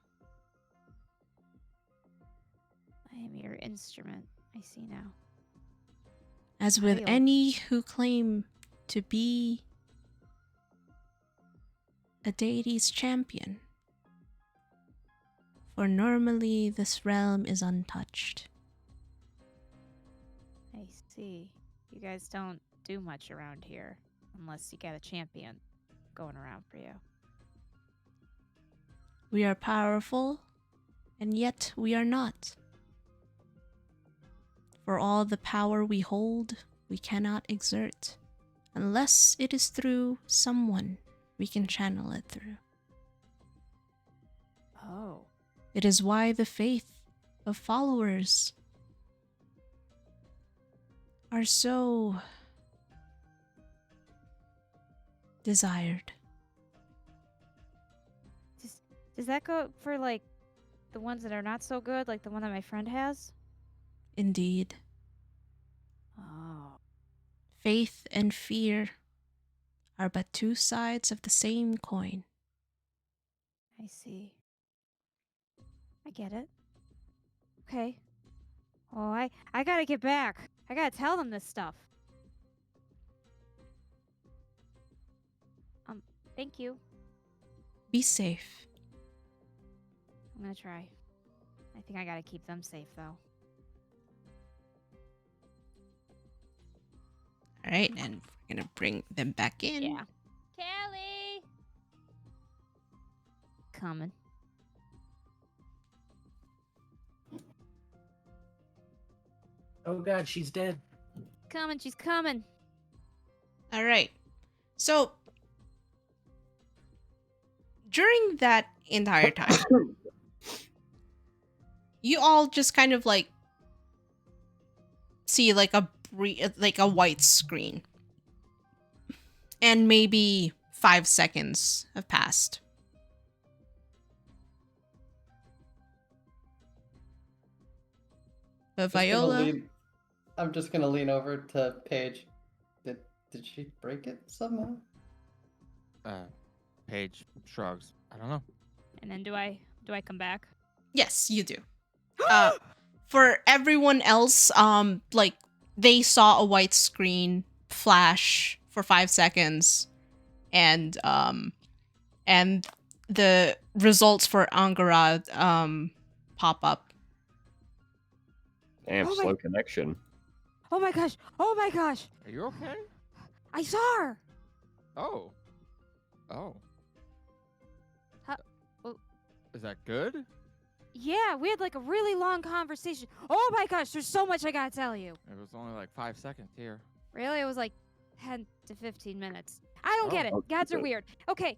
I am your instrument. I see now.
As with
I'll-
any who claim to be a deity's champion. For normally this realm is untouched.
I see. You guys don't do much around here unless you get a champion going around for you.
We are powerful, and yet we are not. For all the power we hold, we cannot exert, unless it is through someone we can channel it through.
Oh.
It is why the faith of followers are so desired.
Does that go for like the ones that are not so good, like the one that my friend has?
Indeed,
Oh.
faith and fear are but two sides of the same coin.
I see. I get it. Okay. Oh, I gotta get back. I gotta tell them this stuff. Thank you.
Be safe.
I'm gonna try. I think I gotta keep them safe, though.
All right, and we're gonna bring them back in.
Yeah. Kelly! Coming.
Oh god, she's dead.
Coming, she's coming.
All right. So during that entire time, you all just kind of like see like a white screen, and maybe 5 seconds have passed. But Viola,
I'm just gonna lean over to Paige. Did she break it somehow?
Paige shrugs. I don't know.
And then do I come back?
yes, you do. For everyone else, like they saw a white screen flash for 5 seconds, and the results for Angara pop up.
Damn,
Oh my-
slow connection.
Oh my gosh! Oh my gosh!
Are you okay?
I saw her!
Oh. Oh.
Huh? Well-
Is that good?
Yeah, we had like a really long conversation. Oh my gosh, there's so much I gotta tell you.
It was only like 5 seconds here.
Really? It was like 10 to 15 minutes. I don't get it.
Oh,
Gods are
good.
weird. Okay.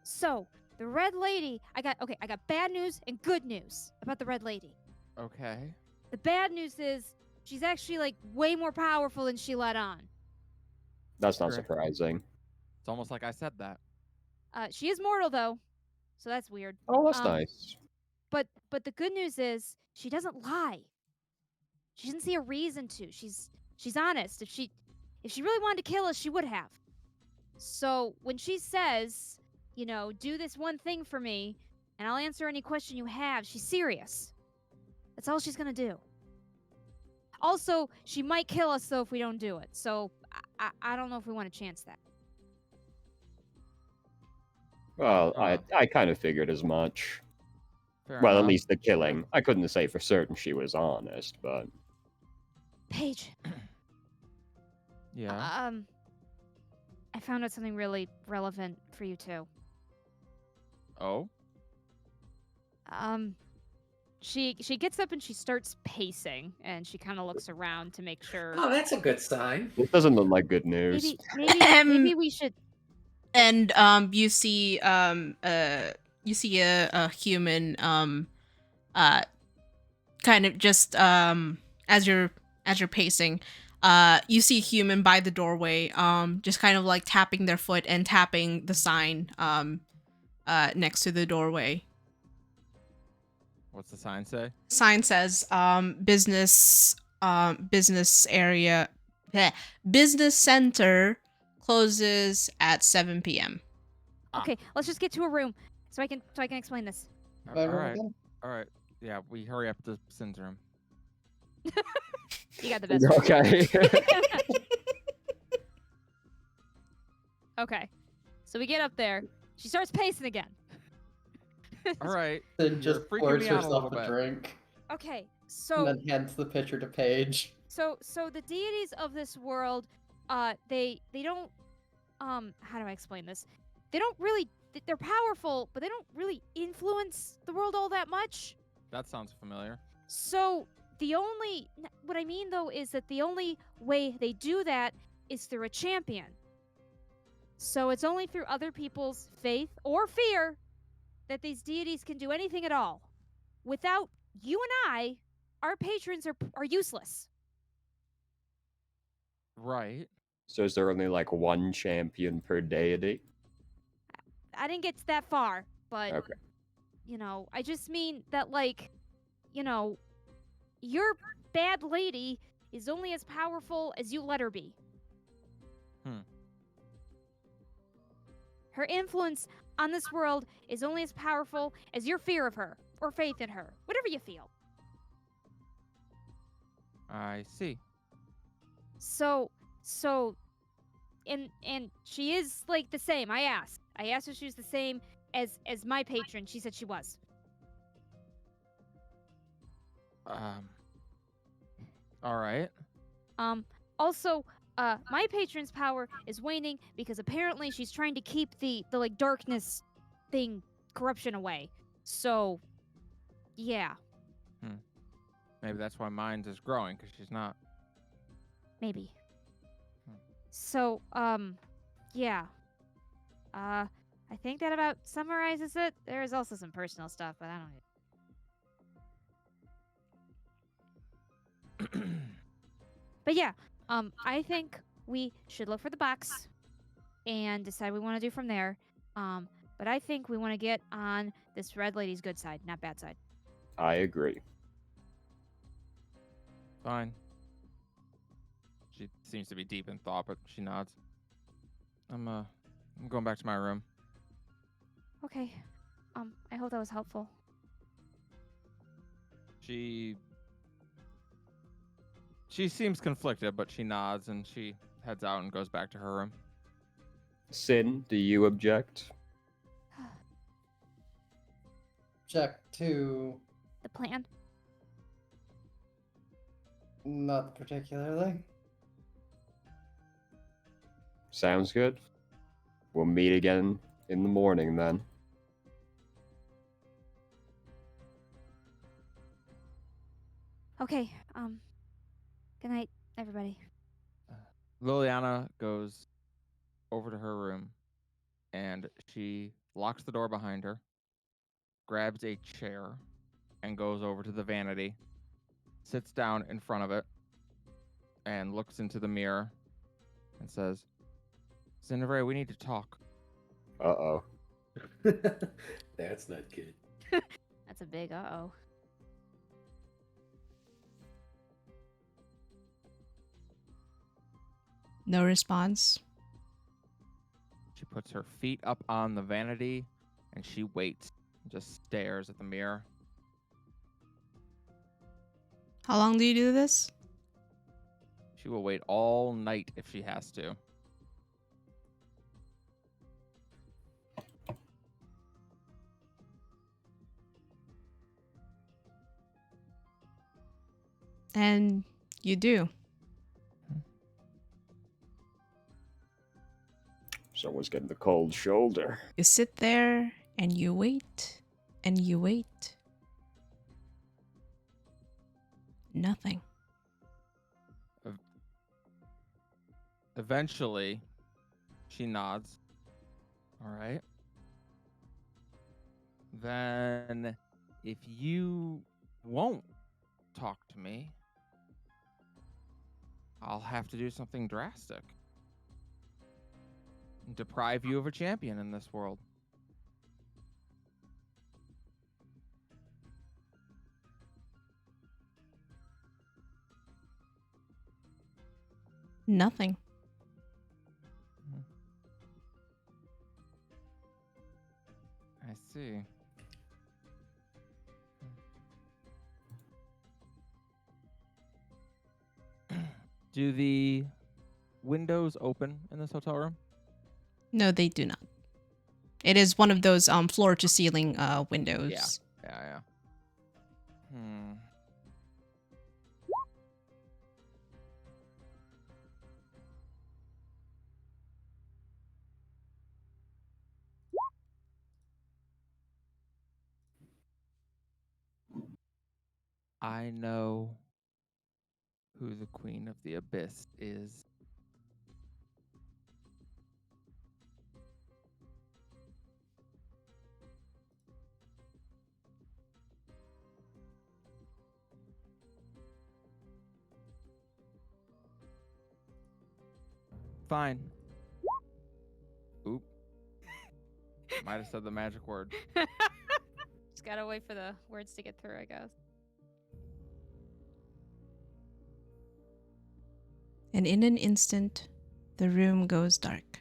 So, the Red Lady, I got bad news and good news about the Red Lady.
Okay.
The bad news is she's actually like way more powerful than she let on.
That's not
Sure.
surprising.
It's almost like I said that.
She is mortal though, so that's weird.
Oh, that's nice.
But the good news is she doesn't lie. She doesn't see a reason to. She's honest. If she really wanted to kill us, she would have. So when she says, you know, do this one thing for me, and I'll answer any question you have, she's serious. That's all she's gonna do. Also, she might kill us though if we don't do it. So I don't know if we want to chance that.
Well, I kind of figured as much.
Fair
Well, at
enough.
least the killing. I couldn't say for certain she was honest, but
Paige,
Yeah.
I found out something really relevant for you too.
Oh.
She gets up and she starts pacing, and she kind of looks around to make sure.
Oh, that's a good sign.
it doesn't look like good news.
Maybe we should.
And you see a human kind of just as you're pacing, you see a human by the doorway, just kind of like tapping their foot and tapping the sign next to the doorway.
What's the sign say?
Sign says business area business center closes at 7 p.m.
Okay, let's just get to a room so I can explain this.
Am I
All
wrong
right.
again?
All right. Yeah, we hurry up to syndrome.
You got the best. version.
Okay.
Okay, so we get up there. She starts pacing again.
All right.
Then just
freaking
pours
me out a
herself
little
a
bit.
drink
Okay,
and
so
then hands the pitcher to Paige.
so the deities of this world, they don't how do I explain this? They don't really they're powerful, but they don't really influence the world all that much.
That sounds familiar.
So what I mean though is that the only way they do that is through a champion. So it's only through other people's faith or fear that these deities can do anything at all. Without you and our patrons are useless.
Right.
So is there only like one champion per deity?
I didn't get that far, but
Okay.
you know, I just mean that like, you know, your bad lady is only as powerful as you let her be.
Hmm.
Her influence on this world is only as powerful as your fear of her or faith in her, whatever you feel.
I see.
So, and she is like the same. I asked if she was the same as my patron. She said she was.
All right.
Also, my patron's power is waning because apparently she's trying to keep the like darkness thing, corruption away. So, yeah,
Maybe that's why mine is growing, because she's not.
maybe.
Hmm.
So, yeah. I think that about summarizes it. There is also some personal stuff, but I don't. But yeah, I think we should look for the box and decide what we want to do from there. But I think we want to get on this red lady's good side, not bad side.
I agree.
Fine. She seems to be deep in thought, but she nods. I'm going back to my room.
Okay. I hope that was helpful.
She seems conflicted, but she nods and she heads out and goes back to her room.
Sin, do you object?
Object to
The plan?
not particularly.
Sounds good. We'll meet again in the morning then.
Okay. Good night, everybody.
Liliana goes over to her room and she locks the door behind her, grabs a chair, and goes over to the vanity, sits down in front of it, and looks into the mirror and says, Cinderella, we need to talk.
Uh-oh.
That's not good.
That's a big uh-oh.
No response.
She puts her feet up on the vanity and she waits and just stares at the mirror.
How long do you do this?
She will wait all night if she has to.
And you do.
Someone's getting the cold shoulder.
You sit there and you wait and you wait. Nothing.
Eventually, she nods. All right. Then, if you won't talk to me, I'll have to do something drastic. Deprive you of a champion in this world.
Nothing.
I see. Do the windows open in this hotel room?
No, they do not. It is one of those floor to ceiling windows.
Yeah. I know who the Queen of the Abyss is. Fine. Oop. Might have said the magic word.
Just gotta wait for the words to get through, I guess.
And in an instant, the room goes dark.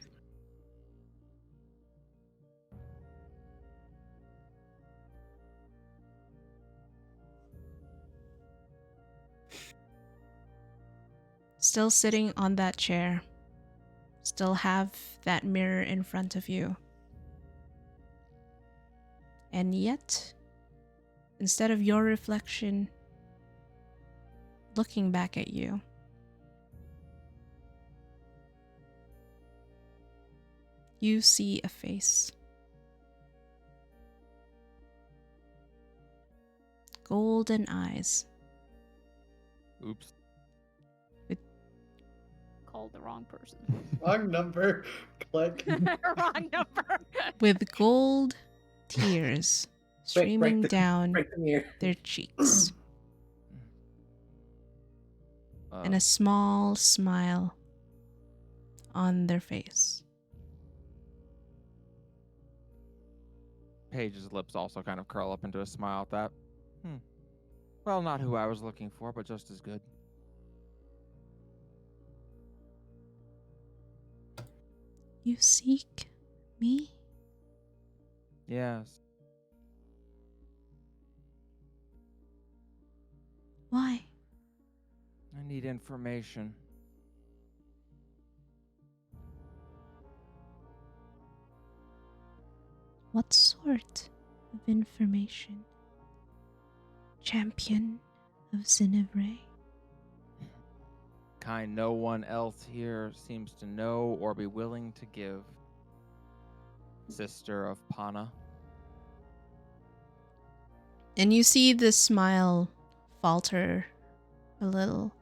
still sitting on that chair, still have that mirror in front of you. And yet, instead of your reflection looking back at you, you see a face. Golden eyes.
Oops.
Called the wrong person.
Wrong number. Click.
Wrong number.
With gold tears streaming down
Break the mirror.
their cheeks. And
Uh,
a small smile on their face.
Paige's lips also kind of curl up into a smile at that. Well, not who I was looking for, but just as good.
You seek me?
Yes.
Why?
I need information.
What sort of information? Champion of Zinevre?
Kind no one else here seems to know or be willing to give. Sister of Pana.
And you see the smile falter a little,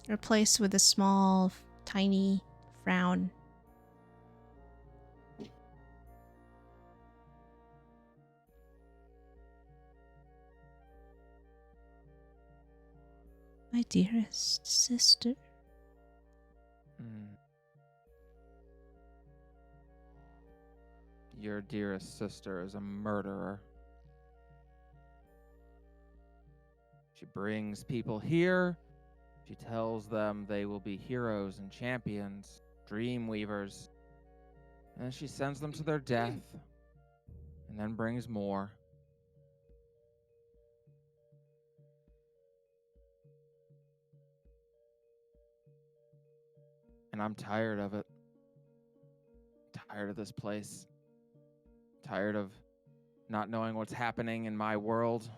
replaced with a small, tiny frown. My dearest sister.
Your dearest sister is a murderer. She brings people here. She tells them they will be heroes and champions, Dreamweavers. And then she sends them to their death. And then brings more. And I'm tired of it. Tired of this place. Tired of not knowing what's happening in my world.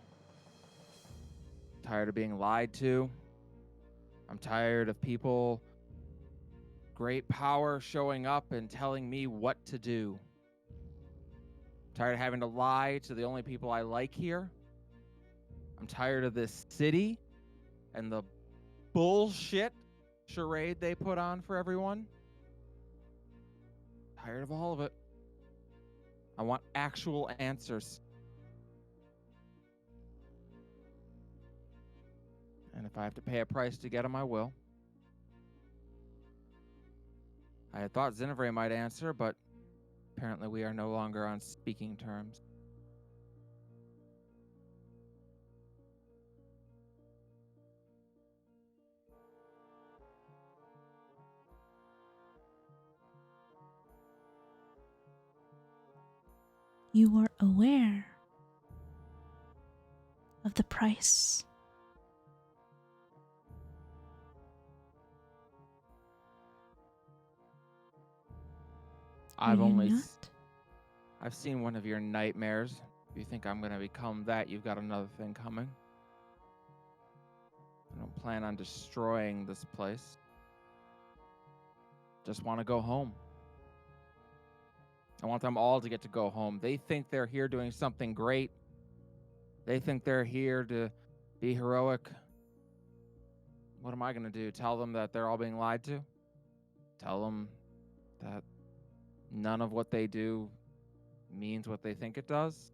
Tired of being lied to. I'm tired of people, great power, showing up and telling me what to do. Tired of having to lie to the only people I like here. I'm tired of this city and the bullshit charade they put on for everyone. Tired of all of it. I want actual answers. And if I have to pay a price to get them, I will. I had thought Zinevre might answer, but apparently we are no longer on speaking terms.
You are aware of the price. Are
I've
you
only
not?
I've seen one of your nightmares. If you think I'm going to become that, you've got another thing coming. I don't plan on destroying this place. Just want to go home. I want them all to get to go home. They think they're here doing something great. They think they're here to be heroic. What am I going to do? Tell them that they're all being lied to? Tell them that none of what they do means what they think it does?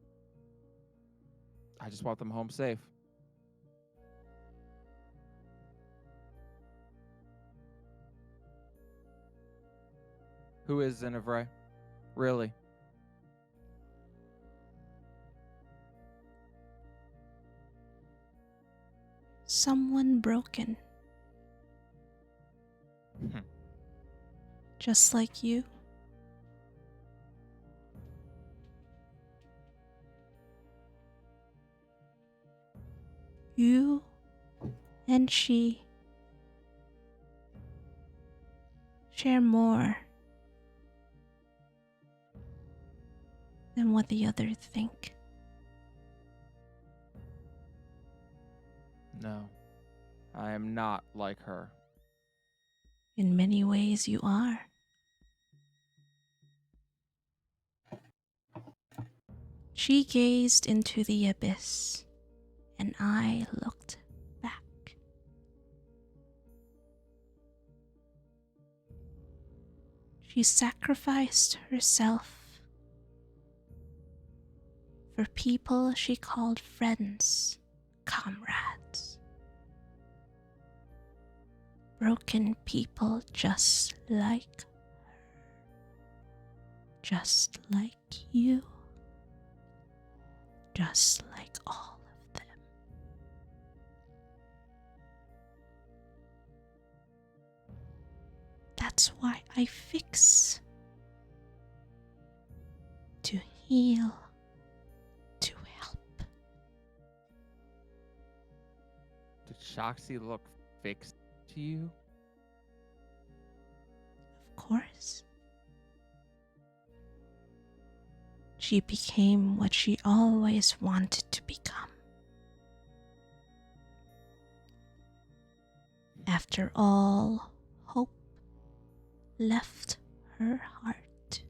I just want them home safe. Who is Zinevre? Really?
Someone broken. Just like you. You and she share more than what the others think.
No, I am not like her.
In many ways, you are. She gazed into the abyss, and I looked back. She sacrificed herself for people she called friends, comrades. Broken people just like her, just like you, just like all of them. That's why I fix. To heal, to help.
Did Shoxy look fixed to you?
Of course. She became what she always wanted to become. After all, hope left her heart.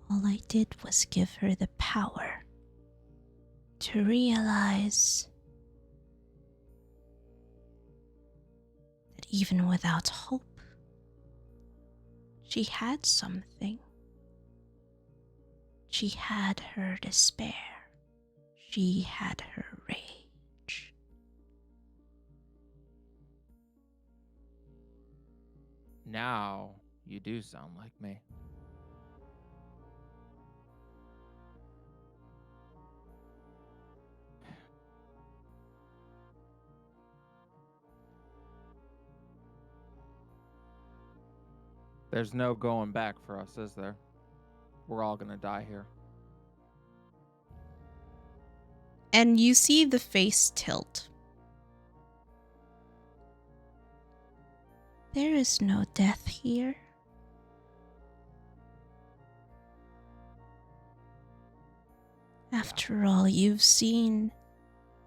All I did was give her the power to realize that even without hope, she had something. She had her despair. She had her rage.
Now you do sound like me. There's no going back for us, is there? We're all gonna die here.
And you see the face tilt. There is no death here. After all, you've seen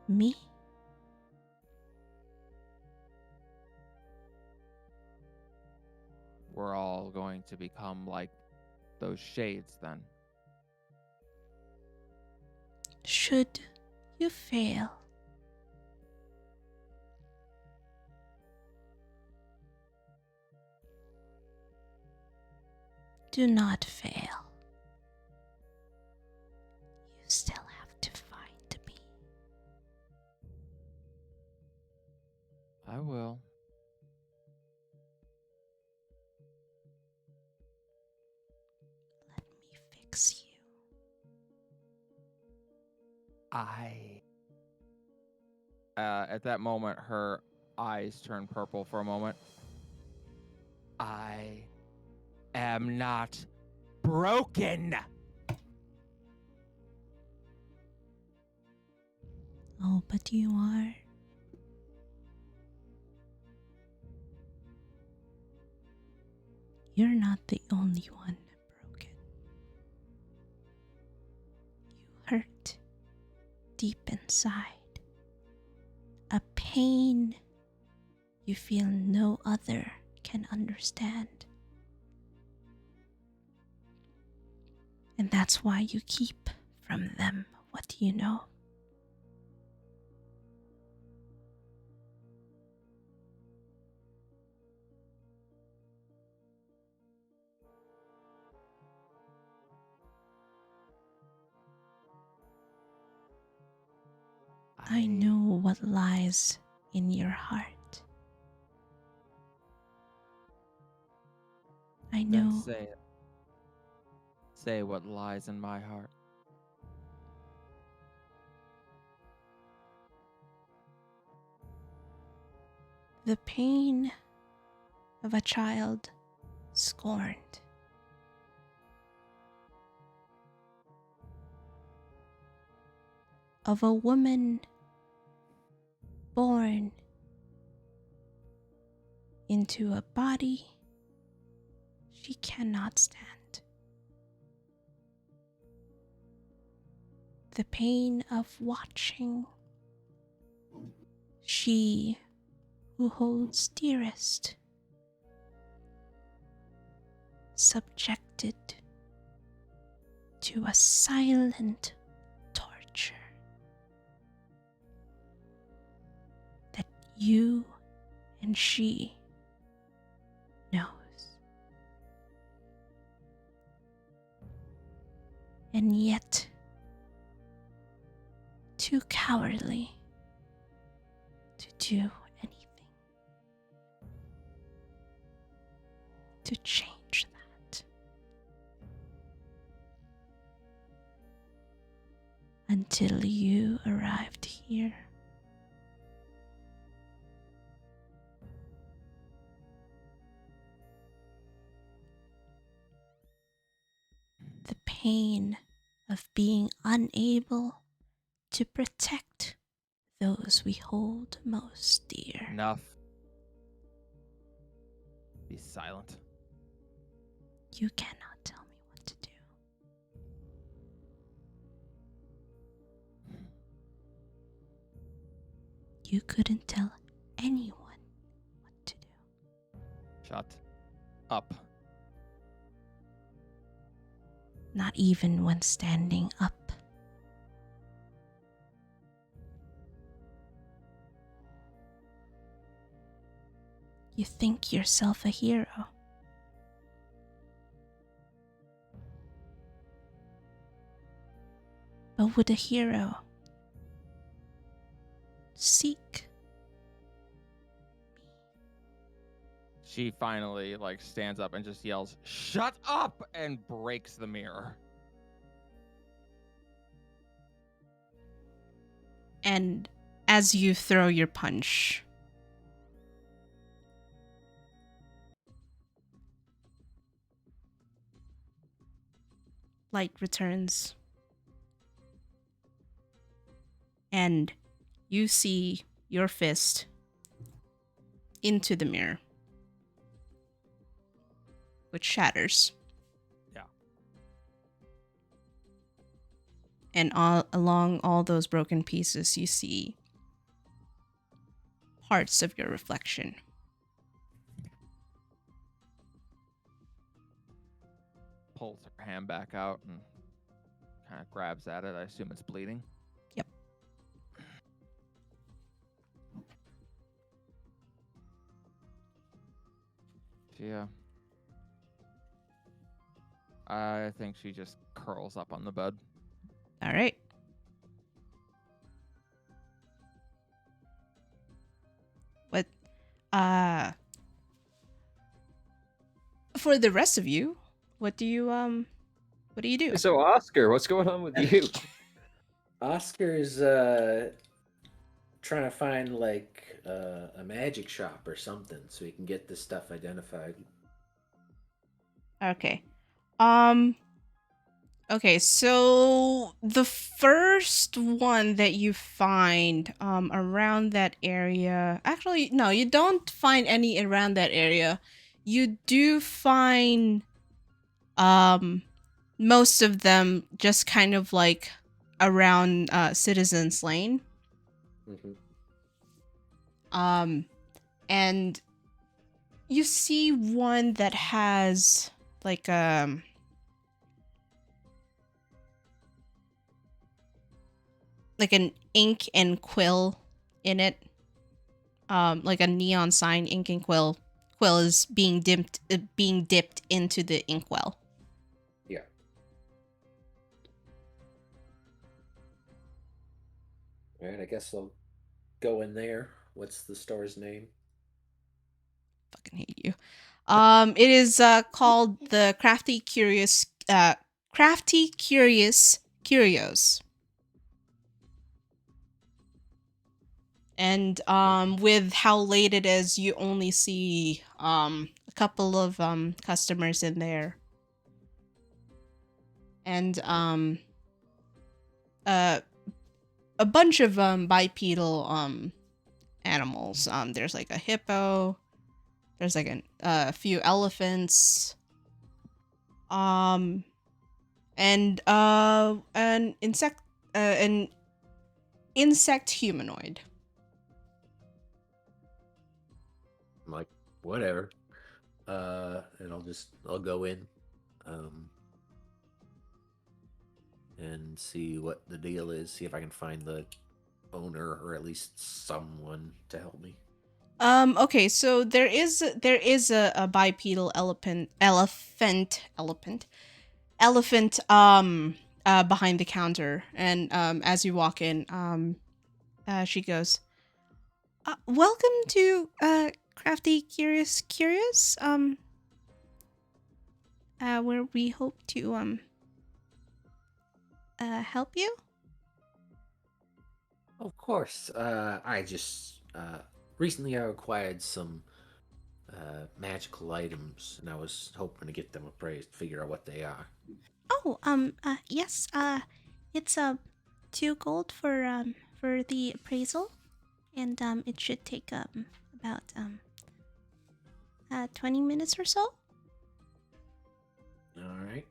me.
We're all going to become like those shades then.
Should you fail, do not fail. You still have to find me.
I will.
Let me fix you.
At that moment, her eyes turn purple for a moment. I am not broken.
Oh, but you are. You're not the only one broken. You hurt deep inside. A pain you feel no other can understand. And that's why you keep from them what you know. I know what lies in your heart. I
Then
know.
say it. Say what lies in my heart.
The pain of a child scorned. of a woman born into a body she cannot stand. The pain of watching she who holds dearest subjected to a silent torture that you and she knows. And yet, too cowardly to do anything to change that. Until you arrived here. The pain of being unable to protect those we hold most dear.
Enough. Be silent.
You cannot tell me what to do. You couldn't tell anyone what to do.
Shut up.
Not even when standing up. You think yourself a hero. But would a hero seek?
She finally stands up and just yells, "Shut up!" and breaks the mirror.
And as you throw your punch, light returns. And you see your fist into the mirror, which shatters.
Yeah.
And along all those broken pieces, you see parts of your reflection.
Pulls her hand back out and kind of grabs at it. I assume it's bleeding.
Yep.
Yeah. I think she just curls up on the bed.
All right. What? For the rest of you, what do you do?
So, Oscar, what's going on with you?
Oscar's trying to find a magic shop or something so he can get this stuff identified.
Okay. Okay, so the first one that you find around that area, actually no, you don't find any around that area. You do find most of them just kind of around Citizens Lane.
Mm-hmm.
And you see one that has an ink and quill in it. Like a neon sign, ink and quill. Quill is being dipped into the inkwell.
Yeah. All right, I guess I'll go in there. What's the store's name?
Fucking hate you. It is called the Crafty Curious Curios. And with how late it is, you only see a couple of customers in there. And a bunch of bipedal animals. There's like a hippo. There's like a few elephants. And an insect humanoid.
I'm like, whatever. And I'll go in, and see what the deal is. See if I can find the owner or at least someone to help me.
Okay, so there is a bipedal elephant behind the counter, and as you walk in, she goes, welcome to Crafty Curious, where we hope to help you.
Of course. I just recently I acquired some magical items, and I was hoping to get them appraised, figure out what they are.
Oh, yes, it's 2 gold for the appraisal, and it should take about 20 minutes or so.
All right.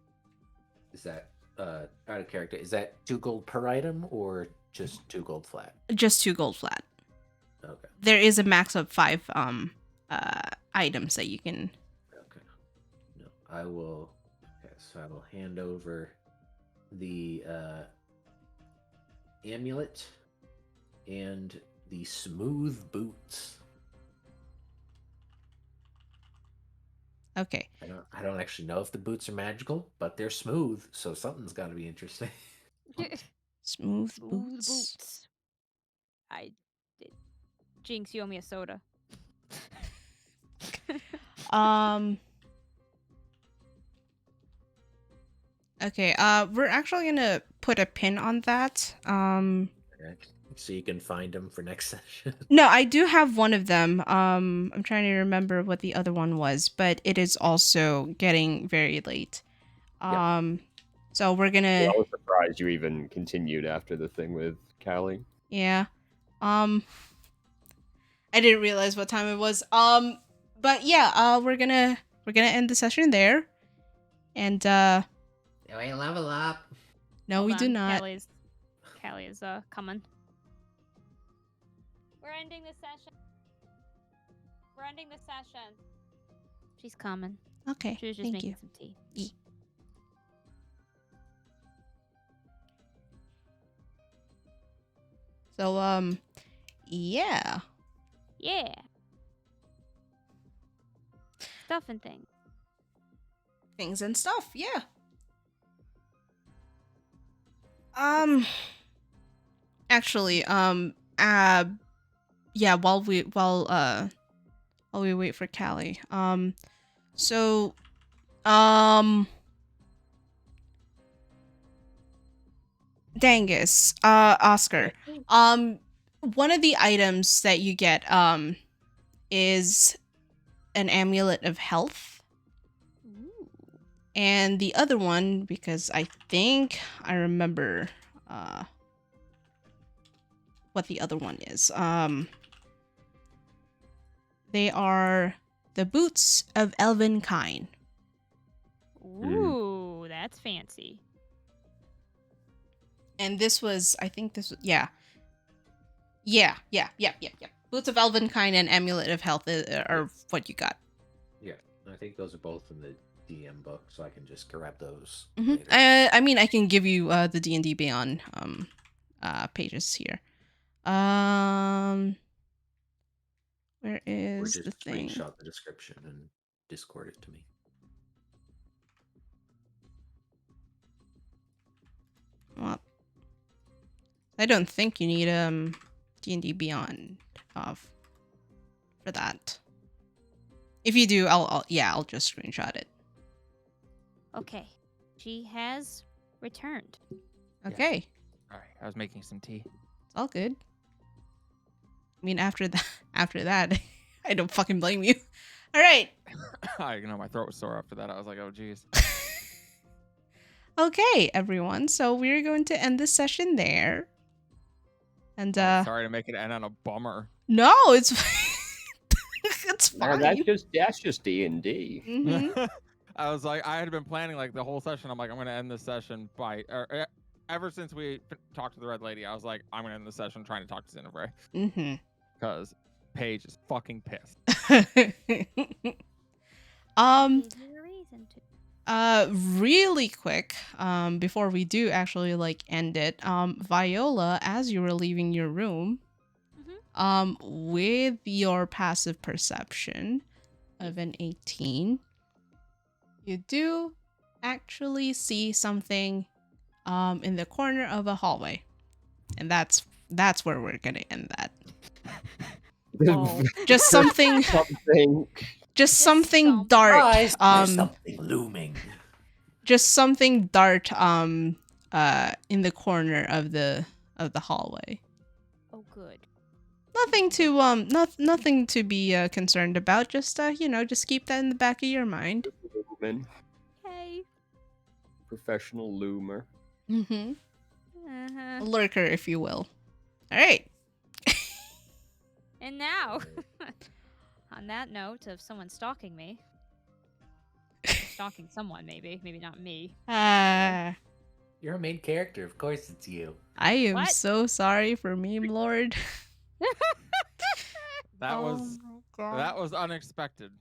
Is that out of character? Is that 2 gold per item or just 2 gold flat?
Just 2 gold flat.
Okay.
There is a max of 5 items that you can.
Okay. No, I will. Okay, so I will hand over the amulet and the smooth boots.
Okay.
I don't actually know if the boots are magical, but they're smooth, so something's got to be interesting.
Smooth
Smooth
boots.
Jinx, you owe me a soda.
Okay, we're actually gonna put a pin on that.
So you can find them for next session.
No, I do have one of them. I'm trying to remember what the other one was, but it is also getting very late. So we're gonna.
I was surprised you even continued after the thing with Callie.
Yeah. I didn't realize what time it was. But yeah, we're gonna end the session there. And
Do I level up?
no,
Hold
we do
on,
not.
Callie is coming. We're ending the session. She's coming.
Okay.
She was just
Thank
making
you.
some tea.
So yeah.
Yeah. Stuff and things.
Things and stuff, yeah. Actually, yeah, while we wait for Callie, so Dangus, Oscar, one of the items that you get is an amulet of health.
Ooh.
And the other one, because I think I remember what the other one is. They are the boots of elven kind.
Ooh, that's fancy.
And this was, I think this was, yeah. Boots of elven kind and amulet of health are what you got.
Yeah, I think those are both in the DM book, so I can just grab those
Mm-hmm.
later.
I mean, I can give you the D&D Beyond pages here. Where
Or
is
just
the thing?
screenshot the description and Discord it to me.
Well, I don't think you need D&D Beyond for that. If you do, I'll just screenshot it.
Okay. She has returned.
Okay,
All right, I was making some tea.
it's all good. I mean, after that, I don't fucking blame you. All right.
My throat was sore after that. I was like, oh, geez.
Okay, everyone. So we're going to end this session there. And
Oh, sorry to make it end on a bummer.
no, it's it's
No,
fine.
that's just D&D.
Mhm.
I was like, I had been planning like the whole session. I'm like, I'm gonna end this session by, ever since we talked to the red lady, I was like, I'm gonna end the session trying to talk to Cinevray
Mhm.
because Paige is fucking pissed.
Is there a reason to?
Really quick, before we do actually like end it, Viola, as you were leaving your room, with your passive perception of an 18, you do actually see something in the corner of a hallway. And that's where we're gonna end that.
Oh.
Just something
Something.
just something
something.
dart.
Guys, there's something looming.
Just something dart in the corner of the hallway.
Oh, good.
Nothing to nothing to be concerned about. Just just keep that in the back of your mind.
Lumen.
Hey.
Professional loomer.
Mm-hmm.
Uh-huh.
A lurker, if you will. All right.
And now, on that note of someone stalking me, stalking someone, maybe not me.
You're a main character. Of course it's you.
I am
What?
so sorry for Meme Lord.
That was unexpected.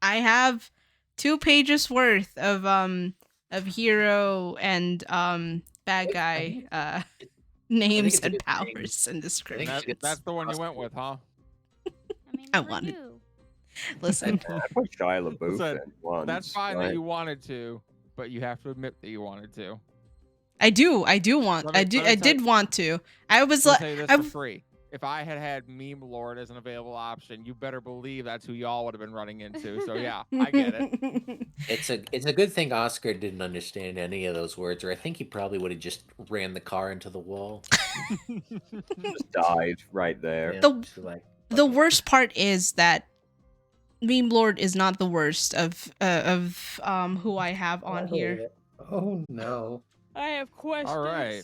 I have 2 pages worth of hero and bad guy names
it's a
and
good thing.
powers and descriptions.
I think it's
That's the one you went with, huh?
I mean,
I
never
wanted-
knew.
Listen,
I put Shia LaBeouf
Listen,
in once.
That's fine
right?
that you wanted to, but you have to admit that you wanted to.
I do want.
Let me
I
tell
did
you-
want to. I was
Let me
like,
tell you this
I
for free. If I had Meme Lord as an available option, you better believe that's who y'all would have been running into. So yeah, I get it.
It's a good thing Oscar didn't understand any of those words, or I think he probably would have just ran the car into the wall.
Just died right there.
Yeah,
The-
just like,
The
fuck it.
worst part is that Meme Lord is not the worst of who I have on
I
here.
hate it. Oh no.
I have questions.
All right.